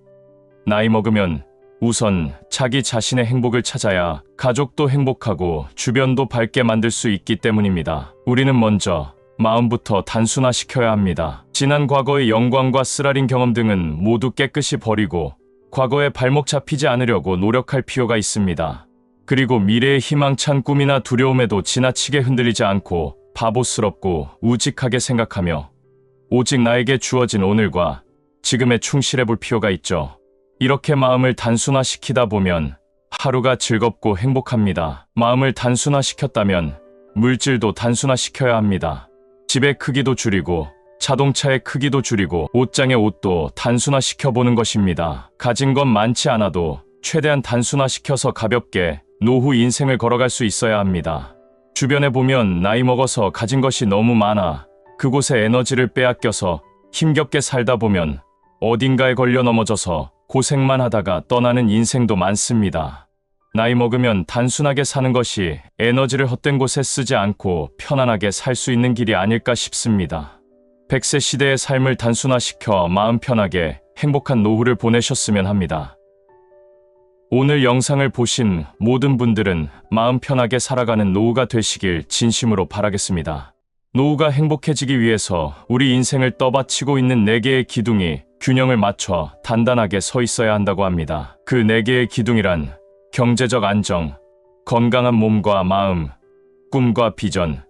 나이 먹으면 우선 자기 자신의 행복을 찾아야 가족도 행복하고 주변도 밝게 만들 수 있기 때문입니다. 우리는 먼저 마음부터 단순화시켜야 합니다. 지난 과거의 영광과 쓰라린 경험 등은 모두 깨끗이 버리고 과거에 발목 잡히지 않으려고 노력할 필요가 있습니다. 그리고 미래의 희망찬 꿈이나 두려움에도 지나치게 흔들리지 않고 바보스럽고 우직하게 생각하며 오직 나에게 주어진 오늘과 지금에 충실해 볼 필요가 있죠. 이렇게 마음을 단순화시키다 보면 하루가 즐겁고 행복합니다. 마음을 단순화시켰다면 물질도 단순화시켜야 합니다. 집의 크기도 줄이고 자동차의 크기도 줄이고 옷장의 옷도 단순화시켜보는 것입니다. 가진 건 많지 않아도 최대한 단순화시켜서 가볍게 노후 인생을 걸어갈 수 있어야 합니다. 주변에 보면 나이 먹어서 가진 것이 너무 많아 그곳에 에너지를 빼앗겨서 힘겹게 살다 보면 어딘가에 걸려 넘어져서 고생만 하다가 떠나는 인생도 많습니다. 나이 먹으면 단순하게 사는 것이 에너지를 헛된 곳에 쓰지 않고 편안하게 살 수 있는 길이 아닐까 싶습니다. 100세 시대의 삶을 단순화시켜 마음 편하게 행복한 노후를 보내셨으면 합니다. 오늘 영상을 보신 모든 분들은 마음 편하게 살아가는 노후가 되시길 진심으로 바라겠습니다. 노후가 행복해지기 위해서 우리 인생을 떠받치고 있는 4개의 기둥이 균형을 맞춰 단단하게 서 있어야 한다고 합니다. 그 4개의 기둥이란 경제적 안정, 건강한 몸과 마음, 꿈과 비전,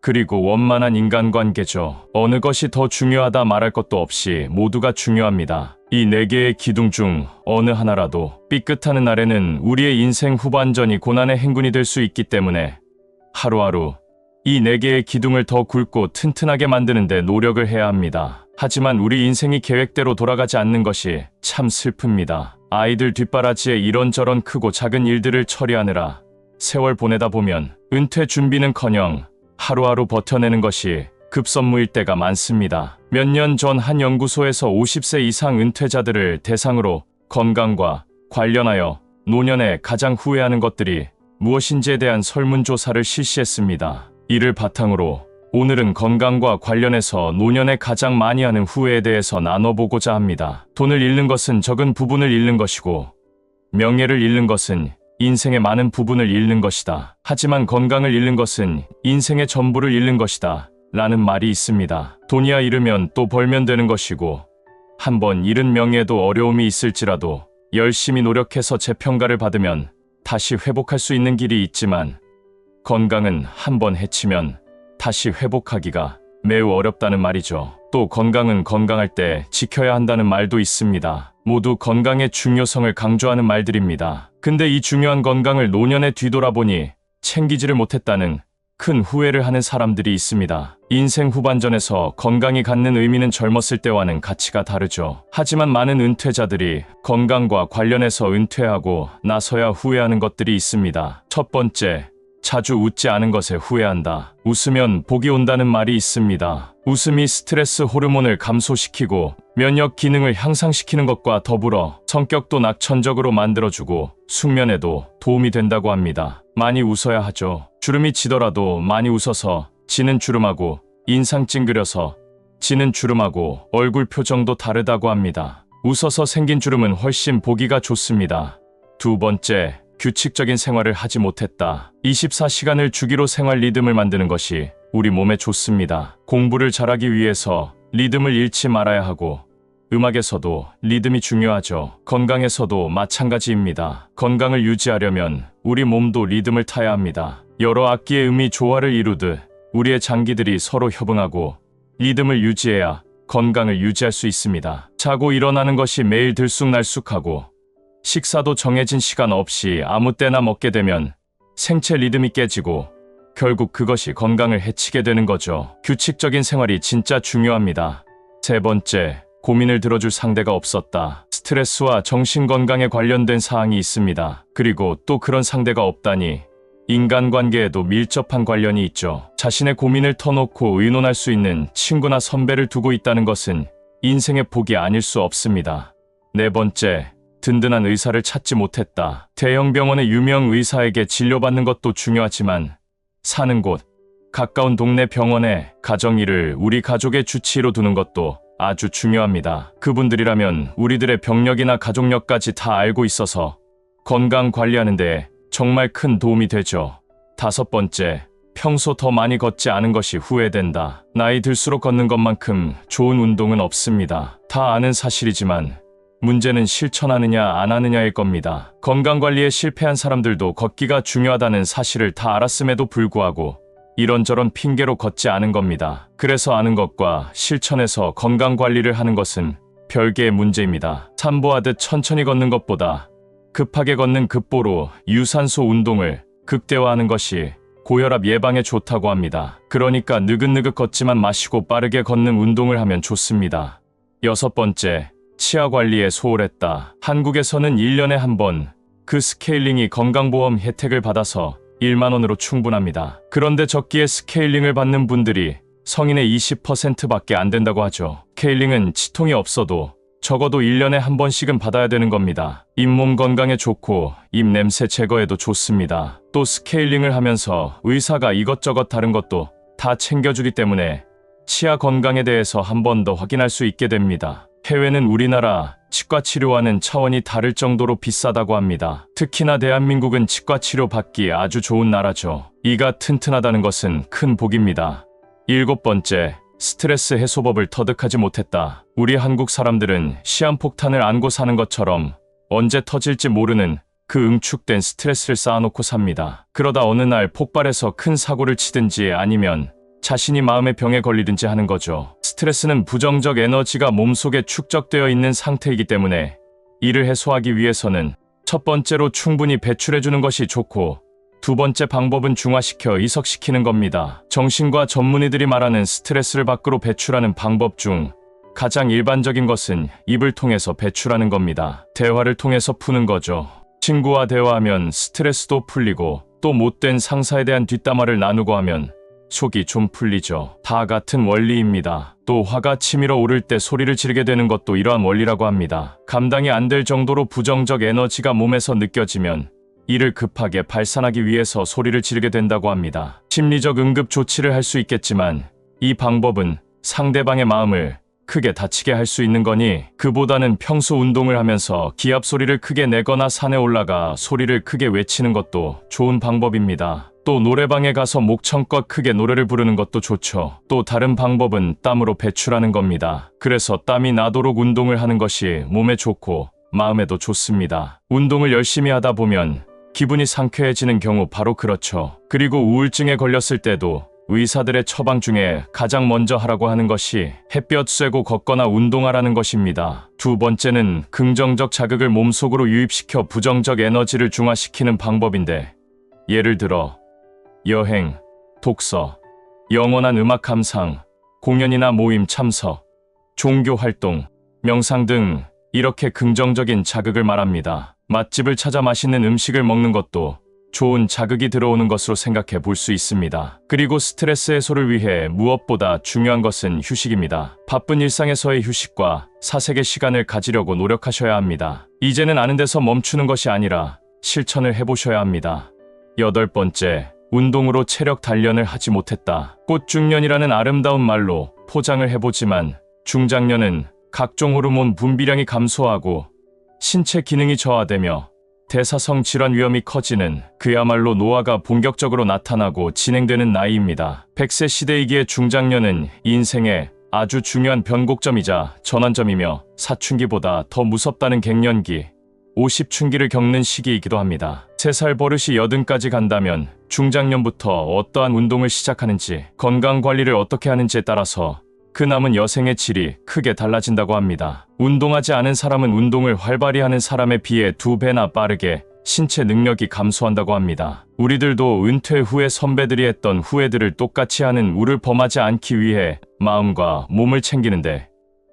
그리고 원만한 인간관계죠. 어느 것이 더 중요하다 말할 것도 없이 모두가 중요합니다. 이 4개의 기둥 중 어느 하나라도 삐끗하는 날에는 우리의 인생 후반전이 고난의 행군이 될 수 있기 때문에 하루하루 이 4개의 기둥을 더 굵고 튼튼하게 만드는 데 노력을 해야 합니다. 하지만 우리 인생이 계획대로 돌아가지 않는 것이 참 슬픕니다. 아이들 뒷바라지에 이런저런 크고 작은 일들을 처리하느라 세월 보내다 보면 은퇴 준비는커녕 하루하루 버텨내는 것이 급선무일 때가 많습니다. 몇 년 전 한 연구소에서 50세 이상 은퇴자들을 대상으로 건강과 관련하여 노년에 가장 후회하는 것들이 무엇인지에 대한 설문조사를 실시했습니다. 이를 바탕으로 오늘은 건강과 관련해서 노년에 가장 많이 하는 후회에 대해서 나눠보고자 합니다. 돈을 잃는 것은 적은 부분을 잃는 것이고 명예를 잃는 것은 인생의 많은 부분을 잃는 것이다. 하지만 건강을 잃는 것은 인생의 전부를 잃는 것이다. 라는 말이 있습니다. 돈이야 잃으면 또 벌면 되는 것이고 한번 잃은 명예에도 어려움이 있을지라도 열심히 노력해서 재평가를 받으면 다시 회복할 수 있는 길이 있지만 건강은 한번 해치면 다시 회복하기가 매우 어렵다는 말이죠. 또 건강은 건강할 때 지켜야 한다는 말도 있습니다. 모두 건강의 중요성을 강조하는 말들입니다. 근데 이 중요한 건강을 노년에 뒤돌아보니 챙기지를 못했다는 큰 후회를 하는 사람들이 있습니다. 인생 후반전에서 건강이 갖는 의미는 젊었을 때와는 가치가 다르죠. 하지만 많은 은퇴자들이 건강과 관련해서 은퇴하고 나서야 후회하는 것들이 있습니다. 첫 번째, 자주 웃지 않은 것에 후회한다. 웃으면 복이 온다는 말이 있습니다. 웃음이 스트레스 호르몬을 감소시키고 면역 기능을 향상시키는 것과 더불어 성격도 낙천적으로 만들어주고 숙면에도 도움이 된다고 합니다. 많이 웃어야 하죠. 주름이 지더라도 많이 웃어서 지는 주름하고 인상 찡그려서 지는 주름하고 얼굴 표정도 다르다고 합니다. 웃어서 생긴 주름은 훨씬 보기가 좋습니다. 두 번째, 규칙적인 생활을 하지 못했다. 24시간을 주기로 생활 리듬을 만드는 것이 우리 몸에 좋습니다. 공부를 잘하기 위해서 리듬을 잃지 말아야 하고 음악에서도 리듬이 중요하죠. 건강에서도 마찬가지입니다. 건강을 유지하려면 우리 몸도 리듬을 타야 합니다. 여러 악기의 음이 조화를 이루듯 우리의 장기들이 서로 협응하고 리듬을 유지해야 건강을 유지할 수 있습니다. 자고 일어나는 것이 매일 들쑥날쑥하고 식사도 정해진 시간 없이 아무 때나 먹게 되면 생체 리듬이 깨지고 결국 그것이 건강을 해치게 되는 거죠. 규칙적인 생활이 진짜 중요합니다. 세 번째, 고민을 들어줄 상대가 없었다. 스트레스와 정신건강에 관련된 사항이 있습니다. 그리고 또 그런 상대가 없다니 인간관계에도 밀접한 관련이 있죠. 자신의 고민을 터놓고 의논할 수 있는 친구나 선배를 두고 있다는 것은 인생의 복이 아닐 수 없습니다. 네 번째, 든든한 의사를 찾지 못했다. 대형 병원의 유명 의사에게 진료받는 것도 중요하지만 사는 곳, 가까운 동네 병원에 가정일을 우리 가족의 주치의로 두는 것도 아주 중요합니다. 그분들이라면 우리들의 병력이나 가족력까지 다 알고 있어서 건강 관리하는 데 정말 큰 도움이 되죠. 다섯 번째, 평소 더 많이 걷지 않은 것이 후회된다. 나이 들수록 걷는 것만큼 좋은 운동은 없습니다. 다 아는 사실이지만 문제는 실천하느냐 안 하느냐일 겁니다. 건강관리에 실패한 사람들도 걷기가 중요하다는 사실을 다 알았음에도 불구하고 이런저런 핑계로 걷지 않은 겁니다. 그래서 아는 것과 실천해서 건강관리를 하는 것은 별개의 문제입니다. 산보하듯 천천히 걷는 것보다 급하게 걷는 급보로 유산소 운동을 극대화하는 것이 고혈압 예방에 좋다고 합니다. 그러니까 느긋느긋 걷지만 마시고 빠르게 걷는 운동을 하면 좋습니다. 여섯 번째, 치아 관리에 소홀했다. 한국에서는 1년에 한 번 그 스케일링이 건강보험 혜택을 받아서 1만 원으로 충분합니다. 그런데 적기에 스케일링을 받는 분들이 성인의 20%밖에 안 된다고 하죠. 스케일링은 치통이 없어도 적어도 1년에 한 번씩은 받아야 되는 겁니다. 잇몸 건강에 좋고 입 냄새 제거에도 좋습니다. 또 스케일링을 하면서 의사가 이것저것 다른 것도 다 챙겨주기 때문에 치아 건강에 대해서 한 번 더 확인할 수 있게 됩니다. 해외는 우리나라 치과 치료와는 차원이 다를 정도로 비싸다고 합니다. 특히나 대한민국은 치과 치료 받기 아주 좋은 나라죠. 이가 튼튼하다는 것은 큰 복입니다. 일곱 번째, 스트레스 해소법을 터득하지 못했다. 우리 한국 사람들은 시한폭탄을 안고 사는 것처럼 언제 터질지 모르는 그 응축된 스트레스를 쌓아놓고 삽니다. 그러다 어느 날 폭발해서 큰 사고를 치든지 아니면 자신이 마음의 병에 걸리든지 하는 거죠. 스트레스는 부정적 에너지가 몸속에 축적되어 있는 상태이기 때문에 이를 해소하기 위해서는 첫 번째로 충분히 배출해주는 것이 좋고 두 번째 방법은 중화시켜 이석시키는 겁니다. 정신과 전문의들이 말하는 스트레스를 밖으로 배출하는 방법 중 가장 일반적인 것은 입을 통해서 배출하는 겁니다. 대화를 통해서 푸는 거죠. 친구와 대화하면 스트레스도 풀리고 또 못된 상사에 대한 뒷담화를 나누고 하면 속이 좀 풀리죠. 다 같은 원리입니다. 또 화가 치밀어 오를 때 소리를 지르게 되는 것도 이러한 원리라고 합니다. 감당이 안 될 정도로 부정적 에너지가 몸에서 느껴지면 이를 급하게 발산하기 위해서 소리를 지르게 된다고 합니다. 심리적 응급 조치를 할 수 있겠지만 이 방법은 상대방의 마음을 크게 다치게 할 수 있는 거니 그보다는 평소 운동을 하면서 기합 소리를 크게 내거나 산에 올라가 소리를 크게 외치는 것도 좋은 방법입니다. 또 노래방에 가서 목청껏 크게 노래를 부르는 것도 좋죠. 또 다른 방법은 땀으로 배출하는 겁니다. 그래서 땀이 나도록 운동을 하는 것이 몸에 좋고 마음에도 좋습니다. 운동을 열심히 하다 보면 기분이 상쾌해지는 경우 바로 그렇죠. 그리고 우울증에 걸렸을 때도 의사들의 처방 중에 가장 먼저 하라고 하는 것이 햇볕 쐬고 걷거나 운동하라는 것입니다. 두 번째는 긍정적 자극을 몸속으로 유입시켜 부정적 에너지를 중화시키는 방법인데 예를 들어 여행, 독서, 영원한 음악 감상, 공연이나 모임 참석, 종교 활동, 명상 등 이렇게 긍정적인 자극을 말합니다. 맛집을 찾아 맛있는 음식을 먹는 것도 좋은 자극이 들어오는 것으로 생각해 볼 수 있습니다. 그리고 스트레스 해소를 위해 무엇보다 중요한 것은 휴식입니다. 바쁜 일상에서의 휴식과 사색의 시간을 가지려고 노력하셔야 합니다. 이제는 아는 데서 멈추는 것이 아니라 실천을 해보셔야 합니다. 8번째, 운동으로 체력 단련을 하지 못했다. 꽃중년이라는 아름다운 말로 포장을 해보지만 중장년은 각종 호르몬 분비량이 감소하고 신체 기능이 저하되며 대사성 질환 위험이 커지는 그야말로 노화가 본격적으로 나타나고 진행되는 나이입니다. 100세 시대이기에 중장년은 인생의 아주 중요한 변곡점이자 전환점이며 사춘기보다 더 무섭다는 갱년기, 50춘기를 겪는 시기이기도 합니다. 3살 버릇이 80까지 간다면 중장년부터 어떠한 운동을 시작하는지, 건강관리를 어떻게 하는지에 따라서 그 남은 여생의 질이 크게 달라진다고 합니다. 운동하지 않은 사람은 운동을 활발히 하는 사람에 비해 2배나 빠르게 신체 능력이 감소한다고 합니다. 우리들도 은퇴 후에 선배들이 했던 후회들을 똑같이 하는 우를 범하지 않기 위해 마음과 몸을 챙기는데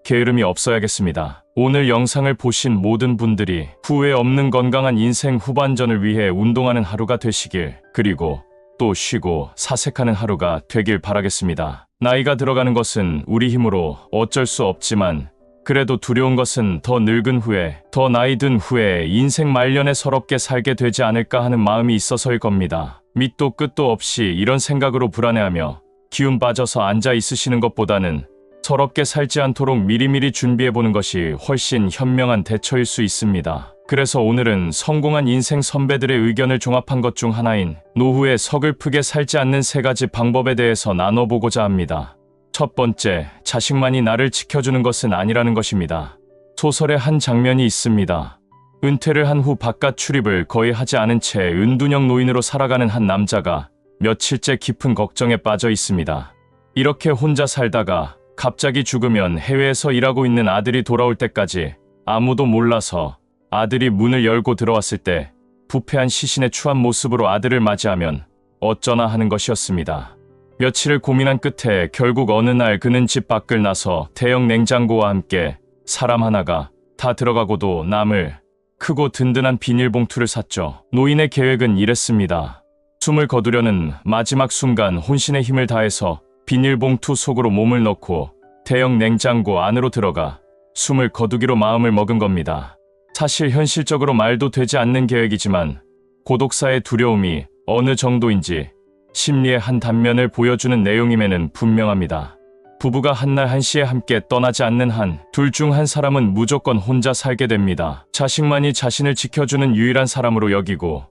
게으름이 없어야겠습니다. 오늘 영상을 보신 모든 분들이 후회 없는 건강한 인생 후반전을 위해 운동하는 하루가 되시길, 그리고 또 쉬고 사색하는 하루가 되길 바라겠습니다. 나이가 들어가는 것은 우리 힘으로 어쩔 수 없지만 그래도 두려운 것은 더 늙은 후에, 더 나이 든 후에 인생 말년에 서럽게 살게 되지 않을까 하는 마음이 있어서일 겁니다. 밑도 끝도 없이 이런 생각으로 불안해하며 기운 빠져서 앉아 있으시는 것보다는 서럽게 살지 않도록 미리미리 준비해보는 것이 훨씬 현명한 대처일 수 있습니다. 그래서 오늘은 성공한 인생 선배들의 의견을 종합한 것 중 하나인 노후에 서글프게 살지 않는 3가지 방법에 대해서 나눠보고자 합니다. 첫 번째, 자식만이 나를 지켜주는 것은 아니라는 것입니다. 소설의 한 장면이 있습니다. 은퇴를 한 후 바깥 출입을 거의 하지 않은 채 은둔형 노인으로 살아가는 한 남자가 며칠째 깊은 걱정에 빠져 있습니다. 이렇게 혼자 살다가 갑자기 죽으면 해외에서 일하고 있는 아들이 돌아올 때까지 아무도 몰라서 아들이 문을 열고 들어왔을 때 부패한 시신의 추한 모습으로 아들을 맞이하면 어쩌나 하는 것이었습니다. 며칠을 고민한 끝에 결국 어느 날 그는 집 밖을 나서 대형 냉장고와 함께 사람 하나가 다 들어가고도 남을 크고 든든한 비닐봉투를 샀죠. 노인의 계획은 이랬습니다. 숨을 거두려는 마지막 순간 혼신의 힘을 다해서 비닐봉투 속으로 몸을 넣고 대형 냉장고 안으로 들어가 숨을 거두기로 마음을 먹은 겁니다. 사실 현실적으로 말도 되지 않는 계획이지만 고독사의 두려움이 어느 정도인지 심리의 한 단면을 보여주는 내용임에는 분명합니다. 부부가 한날 한시에 함께 떠나지 않는 한 둘 중 한 사람은 무조건 혼자 살게 됩니다. 자식만이 자신을 지켜주는 유일한 사람으로 여기고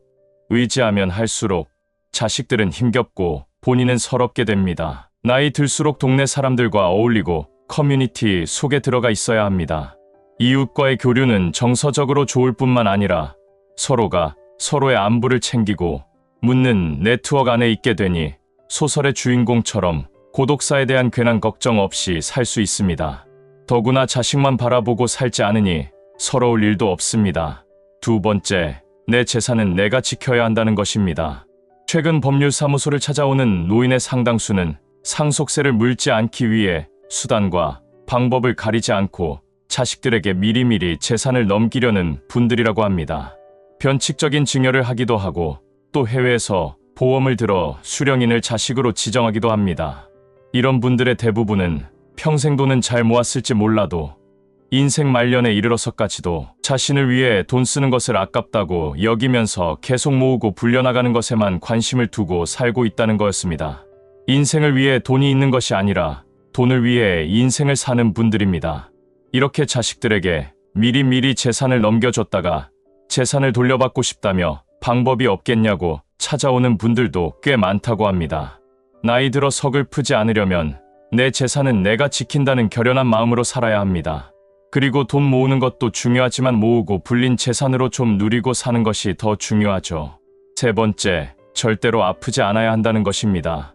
의지하면 할수록 자식들은 힘겹고 본인은 서럽게 됩니다. 나이 들수록 동네 사람들과 어울리고 커뮤니티 속에 들어가 있어야 합니다. 이웃과의 교류는 정서적으로 좋을 뿐만 아니라 서로가 서로의 안부를 챙기고 묻는 네트워크 안에 있게 되니 소설의 주인공처럼 고독사에 대한 괜한 걱정 없이 살 수 있습니다. 더구나 자식만 바라보고 살지 않으니 서러울 일도 없습니다. 2번째, 내 재산은 내가 지켜야 한다는 것입니다. 최근 법률사무소를 찾아오는 노인의 상당수는 상속세를 물지 않기 위해 수단과 방법을 가리지 않고 자식들에게 미리미리 재산을 넘기려는 분들이라고 합니다. 변칙적인 증여를 하기도 하고 또 해외에서 보험을 들어 수령인을 자식으로 지정하기도 합니다. 이런 분들의 대부분은 평생 돈은 잘 모았을지 몰라도 인생 말년에 이르러서까지도 자신을 위해 돈 쓰는 것을 아깝다고 여기면서 계속 모으고 불려나가는 것에만 관심을 두고 살고 있다는 거였습니다. 인생을 위해 돈이 있는 것이 아니라 돈을 위해 인생을 사는 분들입니다. 이렇게 자식들에게 미리미리 재산을 넘겨줬다가 재산을 돌려받고 싶다며 방법이 없겠냐고 찾아오는 분들도 꽤 많다고 합니다. 나이 들어 서글프지 않으려면 내 재산은 내가 지킨다는 결연한 마음으로 살아야 합니다. 그리고 돈 모으는 것도 중요하지만 모으고 불린 재산으로 좀 누리고 사는 것이 더 중요하죠. 3번째, 절대로 아프지 않아야 한다는 것입니다.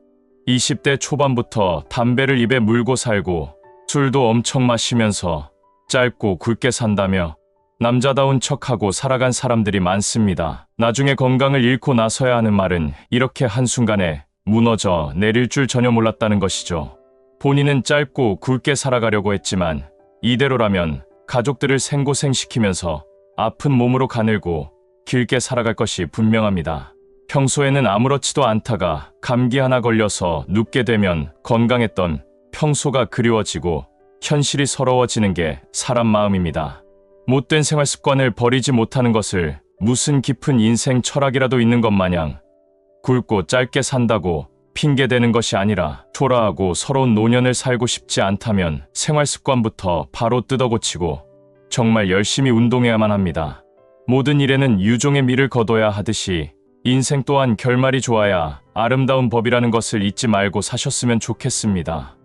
20대 초반부터 담배를 입에 물고 살고 술도 엄청 마시면서 짧고 굵게 산다며 남자다운 척하고 살아간 사람들이 많습니다. 나중에 건강을 잃고 나서야 하는 말은 이렇게 한순간에 무너져 내릴 줄 전혀 몰랐다는 것이죠. 본인은 짧고 굵게 살아가려고 했지만 이대로라면 가족들을 생고생시키면서 아픈 몸으로 가늘고 길게 살아갈 것이 분명합니다. 평소에는 아무렇지도 않다가 감기 하나 걸려서 눕게 되면 건강했던 평소가 그리워지고 현실이 서러워지는 게 사람 마음입니다. 못된 생활 습관을 버리지 못하는 것을 무슨 깊은 인생 철학이라도 있는 것 마냥 굵고 짧게 산다고 핑계대는 것이 아니라 초라하고 서러운 노년을 살고 싶지 않다면 생활 습관부터 바로 뜯어고치고 정말 열심히 운동해야만 합니다. 모든 일에는 유종의 미를 거둬야 하듯이 인생 또한 결말이 좋아야 아름다운 법이라는 것을 잊지 말고 사셨으면 좋겠습니다.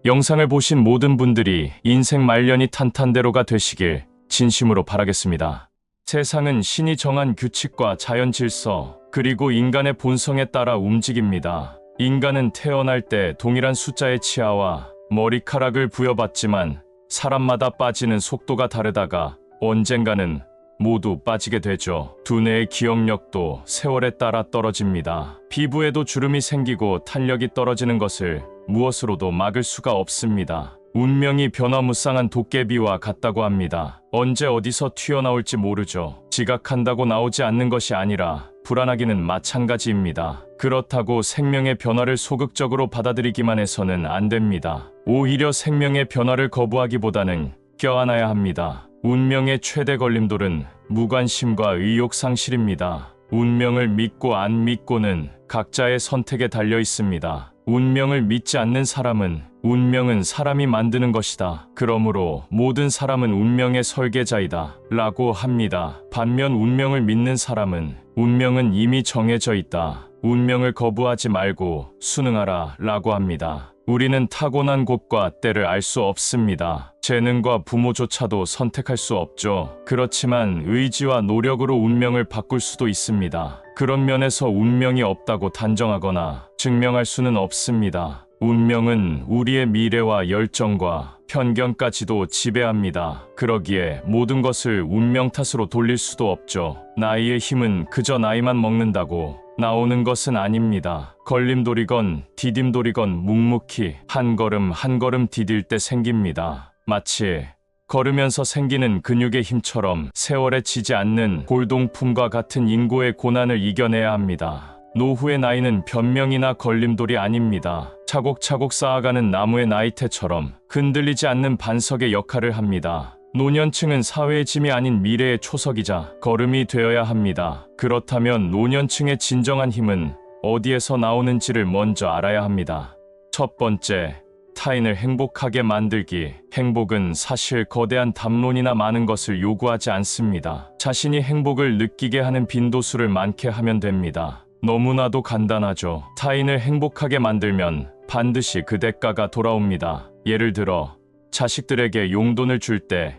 영상을 보신 모든 분들이 인생 말년이 탄탄대로가 되시길 진심으로 바라겠습니다. 세상은 신이 정한 규칙과 자연 질서, 그리고 인간의 본성에 따라 움직입니다. 인간은 태어날 때 동일한 숫자의 치아와 머리카락을 부여받지만 사람마다 빠지는 속도가 다르다가 언젠가는 모두 빠지게 되죠. 두뇌의 기억력도 세월에 따라 떨어집니다. 피부에도 주름이 생기고 탄력이 떨어지는 것을 무엇으로도 막을 수가 없습니다. 운명이 변화무쌍한 도깨비와 같다고 합니다. 언제 어디서 튀어나올지 모르죠. 지각한다고 나오지 않는 것이 아니라 불안하기는 마찬가지입니다. 그렇다고 생명의 변화를 소극적으로 받아들이기만 해서는 안 됩니다. 오히려 생명의 변화를 거부하기보다는 껴안아야 합니다. 운명의 최대 걸림돌은 무관심과 의욕 상실입니다. 운명을 믿고 안 믿고는 각자의 선택에 달려 있습니다. 운명을 믿지 않는 사람은 운명은 사람이 만드는 것이다. 그러므로 모든 사람은 운명의 설계자이다. 라고 합니다. 반면 운명을 믿는 사람은 운명은 이미 정해져 있다. 운명을 거부하지 말고 순응하라. 라고 합니다. 우리는 타고난 곳과 때를 알 수 없습니다. 재능과 부모조차도 선택할 수 없죠. 그렇지만 의지와 노력으로 운명을 바꿀 수도 있습니다. 그런 면에서 운명이 없다고 단정하거나 증명할 수는 없습니다. 운명은 우리의 미래와 열정과 편견까지도 지배합니다. 그러기에 모든 것을 운명 탓으로 돌릴 수도 없죠. 나이의 힘은 그저 나이만 먹는다고 나오는 것은 아닙니다. 걸림돌이건 디딤돌이건 묵묵히 한 걸음 한 걸음 디딜 때 생깁니다. 마치 걸으면서 생기는 근육의 힘처럼 세월에 지지 않는 골동품과 같은 인고의 고난을 이겨내야 합니다. 노후의 나이는 변명이나 걸림돌이 아닙니다. 차곡차곡 쌓아가는 나무의 나이테처럼 흔들리지 않는 반석의 역할을 합니다. 노년층은 사회의 짐이 아닌 미래의 초석이자 걸음이 되어야 합니다. 그렇다면 노년층의 진정한 힘은 어디에서 나오는지를 먼저 알아야 합니다. 첫 번째, 타인을 행복하게 만들기. 행복은 사실 거대한 담론이나 많은 것을 요구하지 않습니다. 자신이 행복을 느끼게 하는 빈도수를 많게 하면 됩니다. 너무나도 간단하죠. 타인을 행복하게 만들면 반드시 그 대가가 돌아옵니다. 예를 들어 자식들에게 용돈을 줄 때,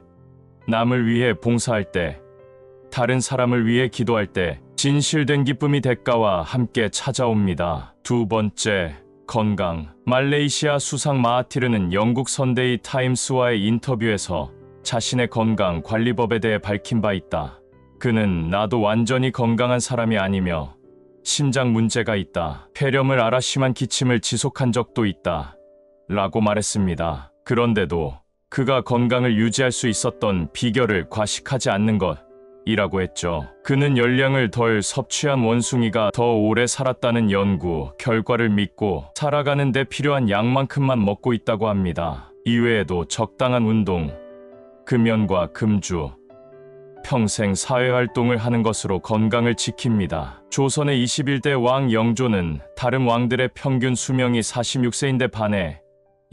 남을 위해 봉사할 때, 다른 사람을 위해 기도할 때 진실된 기쁨이 대가와 함께 찾아옵니다. 두 번째, 건강. 말레이시아 수상 마하티르는 영국 선데이 타임스와의 인터뷰에서 자신의 건강 관리법에 대해 밝힌 바 있다. 그는 나도 완전히 건강한 사람이 아니며 심장 문제가 있다. 폐렴을 앓아 심한 기침을 지속한 적도 있다. 라고 말했습니다. 그런데도 그가 건강을 유지할 수 있었던 비결을 과식하지 않는 것이라고 했죠. 그는 열량을 덜 섭취한 원숭이가 더 오래 살았다는 연구 결과를 믿고 살아가는 데 필요한 양만큼만 먹고 있다고 합니다. 이외에도 적당한 운동, 금연과 금주, 평생 사회활동을 하는 것으로 건강을 지킵니다. 조선의 21대 왕 영조는 다른 왕들의 평균 수명이 46세인데 반해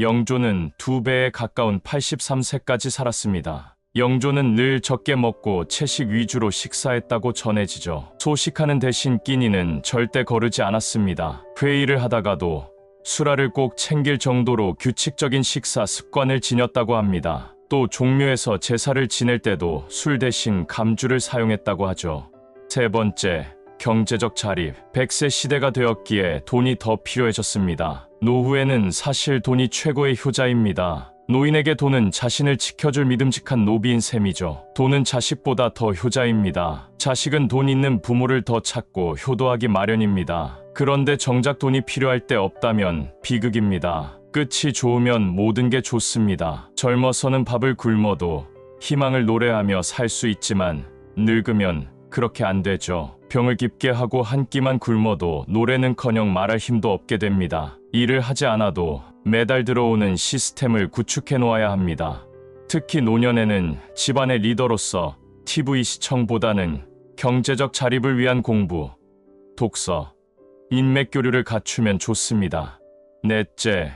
영조는 2배에 가까운 83세까지 살았습니다. 영조는 늘 적게 먹고 채식 위주로 식사했다고 전해지죠. 소식하는 대신 끼니는 절대 거르지 않았습니다. 회의를 하다가도 술알을 꼭 챙길 정도로 규칙적인 식사 습관을 지녔다고 합니다. 또 종묘에서 제사를 지낼 때도 술 대신 감주를 사용했다고 하죠. 세 번째, 경제적 자립. 100세 시대가 되었기에 돈이 더 필요해졌습니다. 노후에는 사실 돈이 최고의 효자입니다. 노인에게 돈은 자신을 지켜줄 믿음직한 노비인 셈이죠. 돈은 자식보다 더 효자입니다. 자식은 돈 있는 부모를 더 찾고 효도하기 마련입니다. 그런데 정작 돈이 필요할 때 없다면 비극입니다. 끝이 좋으면 모든 게 좋습니다. 젊어서는 밥을 굶어도 희망을 노래하며 살 수 있지만 늙으면 그렇게 안 되죠. 병을 깊게 하고 한 끼만 굶어도 노래는커녕 말할 힘도 없게 됩니다. 일을 하지 않아도 매달 들어오는 시스템을 구축해 놓아야 합니다. 특히 노년에는 집안의 리더로서 TV 시청보다는 경제적 자립을 위한 공부, 독서, 인맥 교류를 갖추면 좋습니다. 넷째,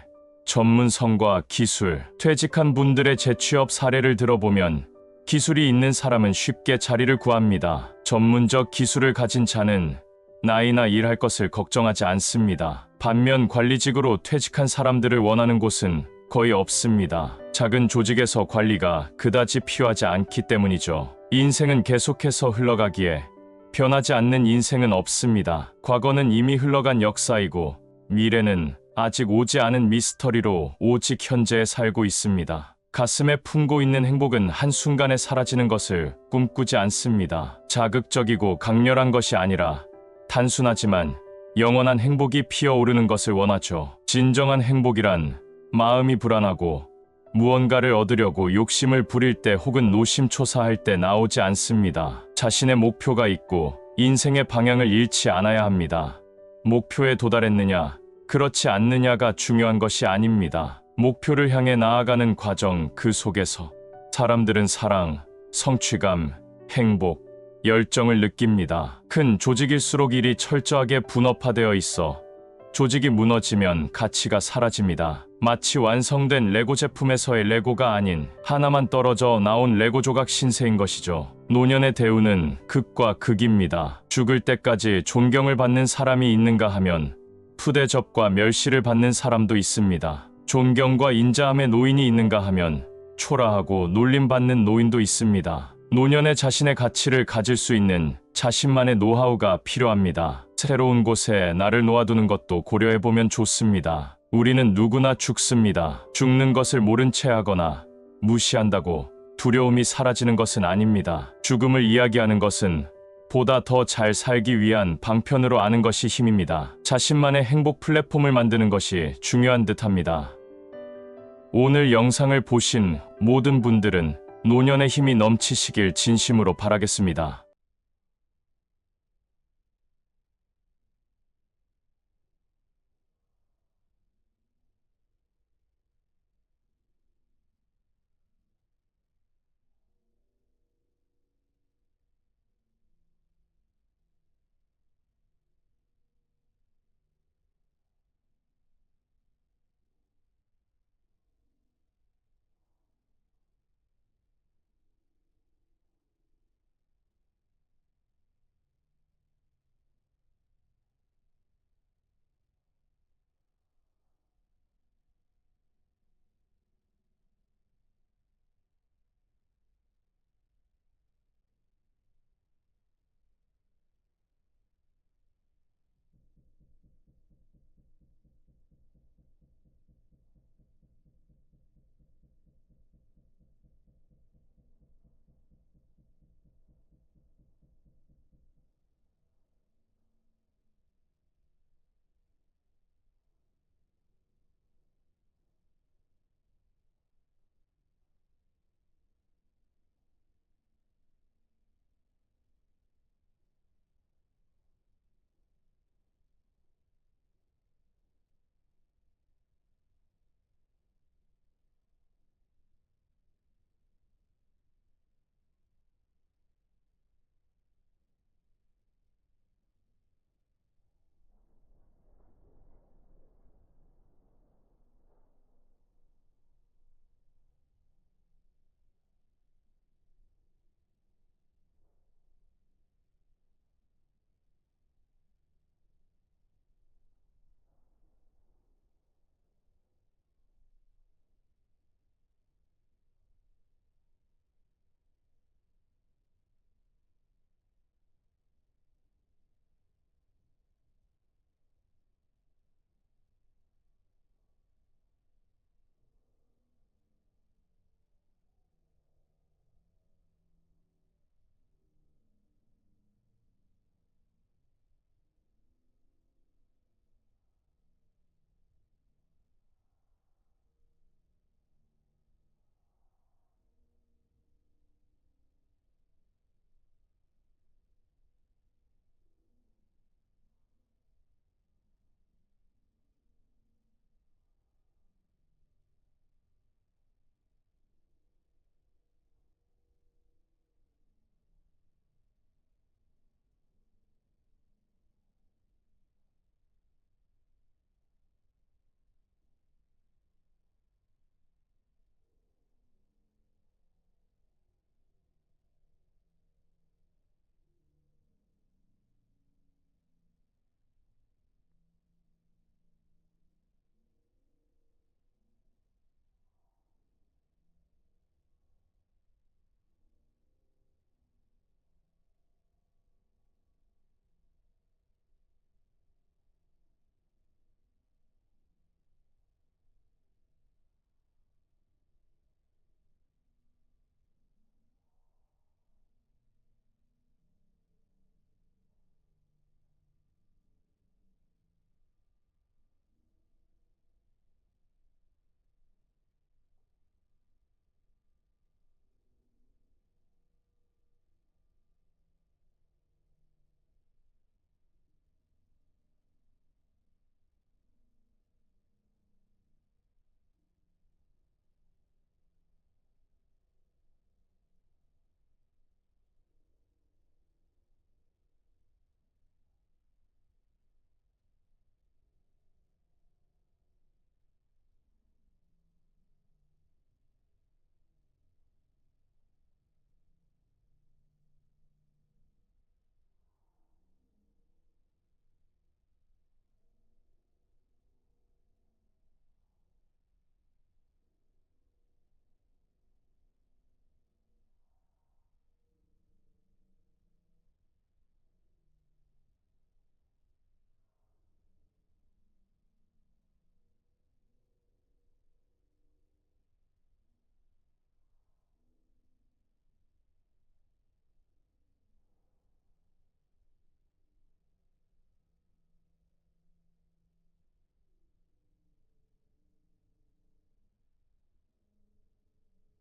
전문성과 기술. 퇴직한 분들의 재취업 사례를 들어보면 기술이 있는 사람은 쉽게 자리를 구합니다. 전문적 기술을 가진 자는 나이나 일할 것을 걱정하지 않습니다. 반면 관리직으로 퇴직한 사람들을 원하는 곳은 거의 없습니다. 작은 조직에서 관리가 그다지 필요하지 않기 때문이죠. 인생은 계속해서 흘러가기에 변하지 않는 인생은 없습니다. 과거는 이미 흘러간 역사이고 미래는 아직 오지 않은 미스터리로 오직 현재에 살고 있습니다. 가슴에 품고 있는 행복은 한순간에 사라지는 것을 꿈꾸지 않습니다. 자극적이고 강렬한 것이 아니라 단순하지만 영원한 행복이 피어오르는 것을 원하죠. 진정한 행복이란 마음이 불안하고 무언가를 얻으려고 욕심을 부릴 때 혹은 노심초사할 때 나오지 않습니다. 자신의 목표가 있고 인생의 방향을 잃지 않아야 합니다. 목표에 도달했느냐, 그렇지 않느냐가 중요한 것이 아닙니다. 목표를 향해 나아가는 과정 그 속에서 사람들은 사랑, 성취감, 행복, 열정을 느낍니다. 큰 조직일수록 일이 철저하게 분업화되어 있어 조직이 무너지면 가치가 사라집니다. 마치 완성된 레고 제품에서의 레고가 아닌 하나만 떨어져 나온 레고 조각 신세인 것이죠. 노년의 대우는 극과 극입니다. 죽을 때까지 존경을 받는 사람이 있는가 하면 푸대접과 멸시를 받는 사람도 있습니다. 존경과 인자함의 노인이 있는가 하면 초라하고 놀림받는 노인도 있습니다. 노년에 자신의 가치를 가질 수 있는 자신만의 노하우가 필요합니다. 새로운 곳에 나를 놓아두는 것도 고려해보면 좋습니다. 우리는 누구나 죽습니다. 죽는 것을 모른 채 하거나 무시한다고 두려움이 사라지는 것은 아닙니다. 죽음을 이야기하는 것은 보다 더 잘 살기 위한 방편으로 아는 것이 힘입니다. 자신만의 행복 플랫폼을 만드는 것이 중요한 듯합니다. 오늘 영상을 보신 모든 분들은 노년의 힘이 넘치시길 진심으로 바라겠습니다.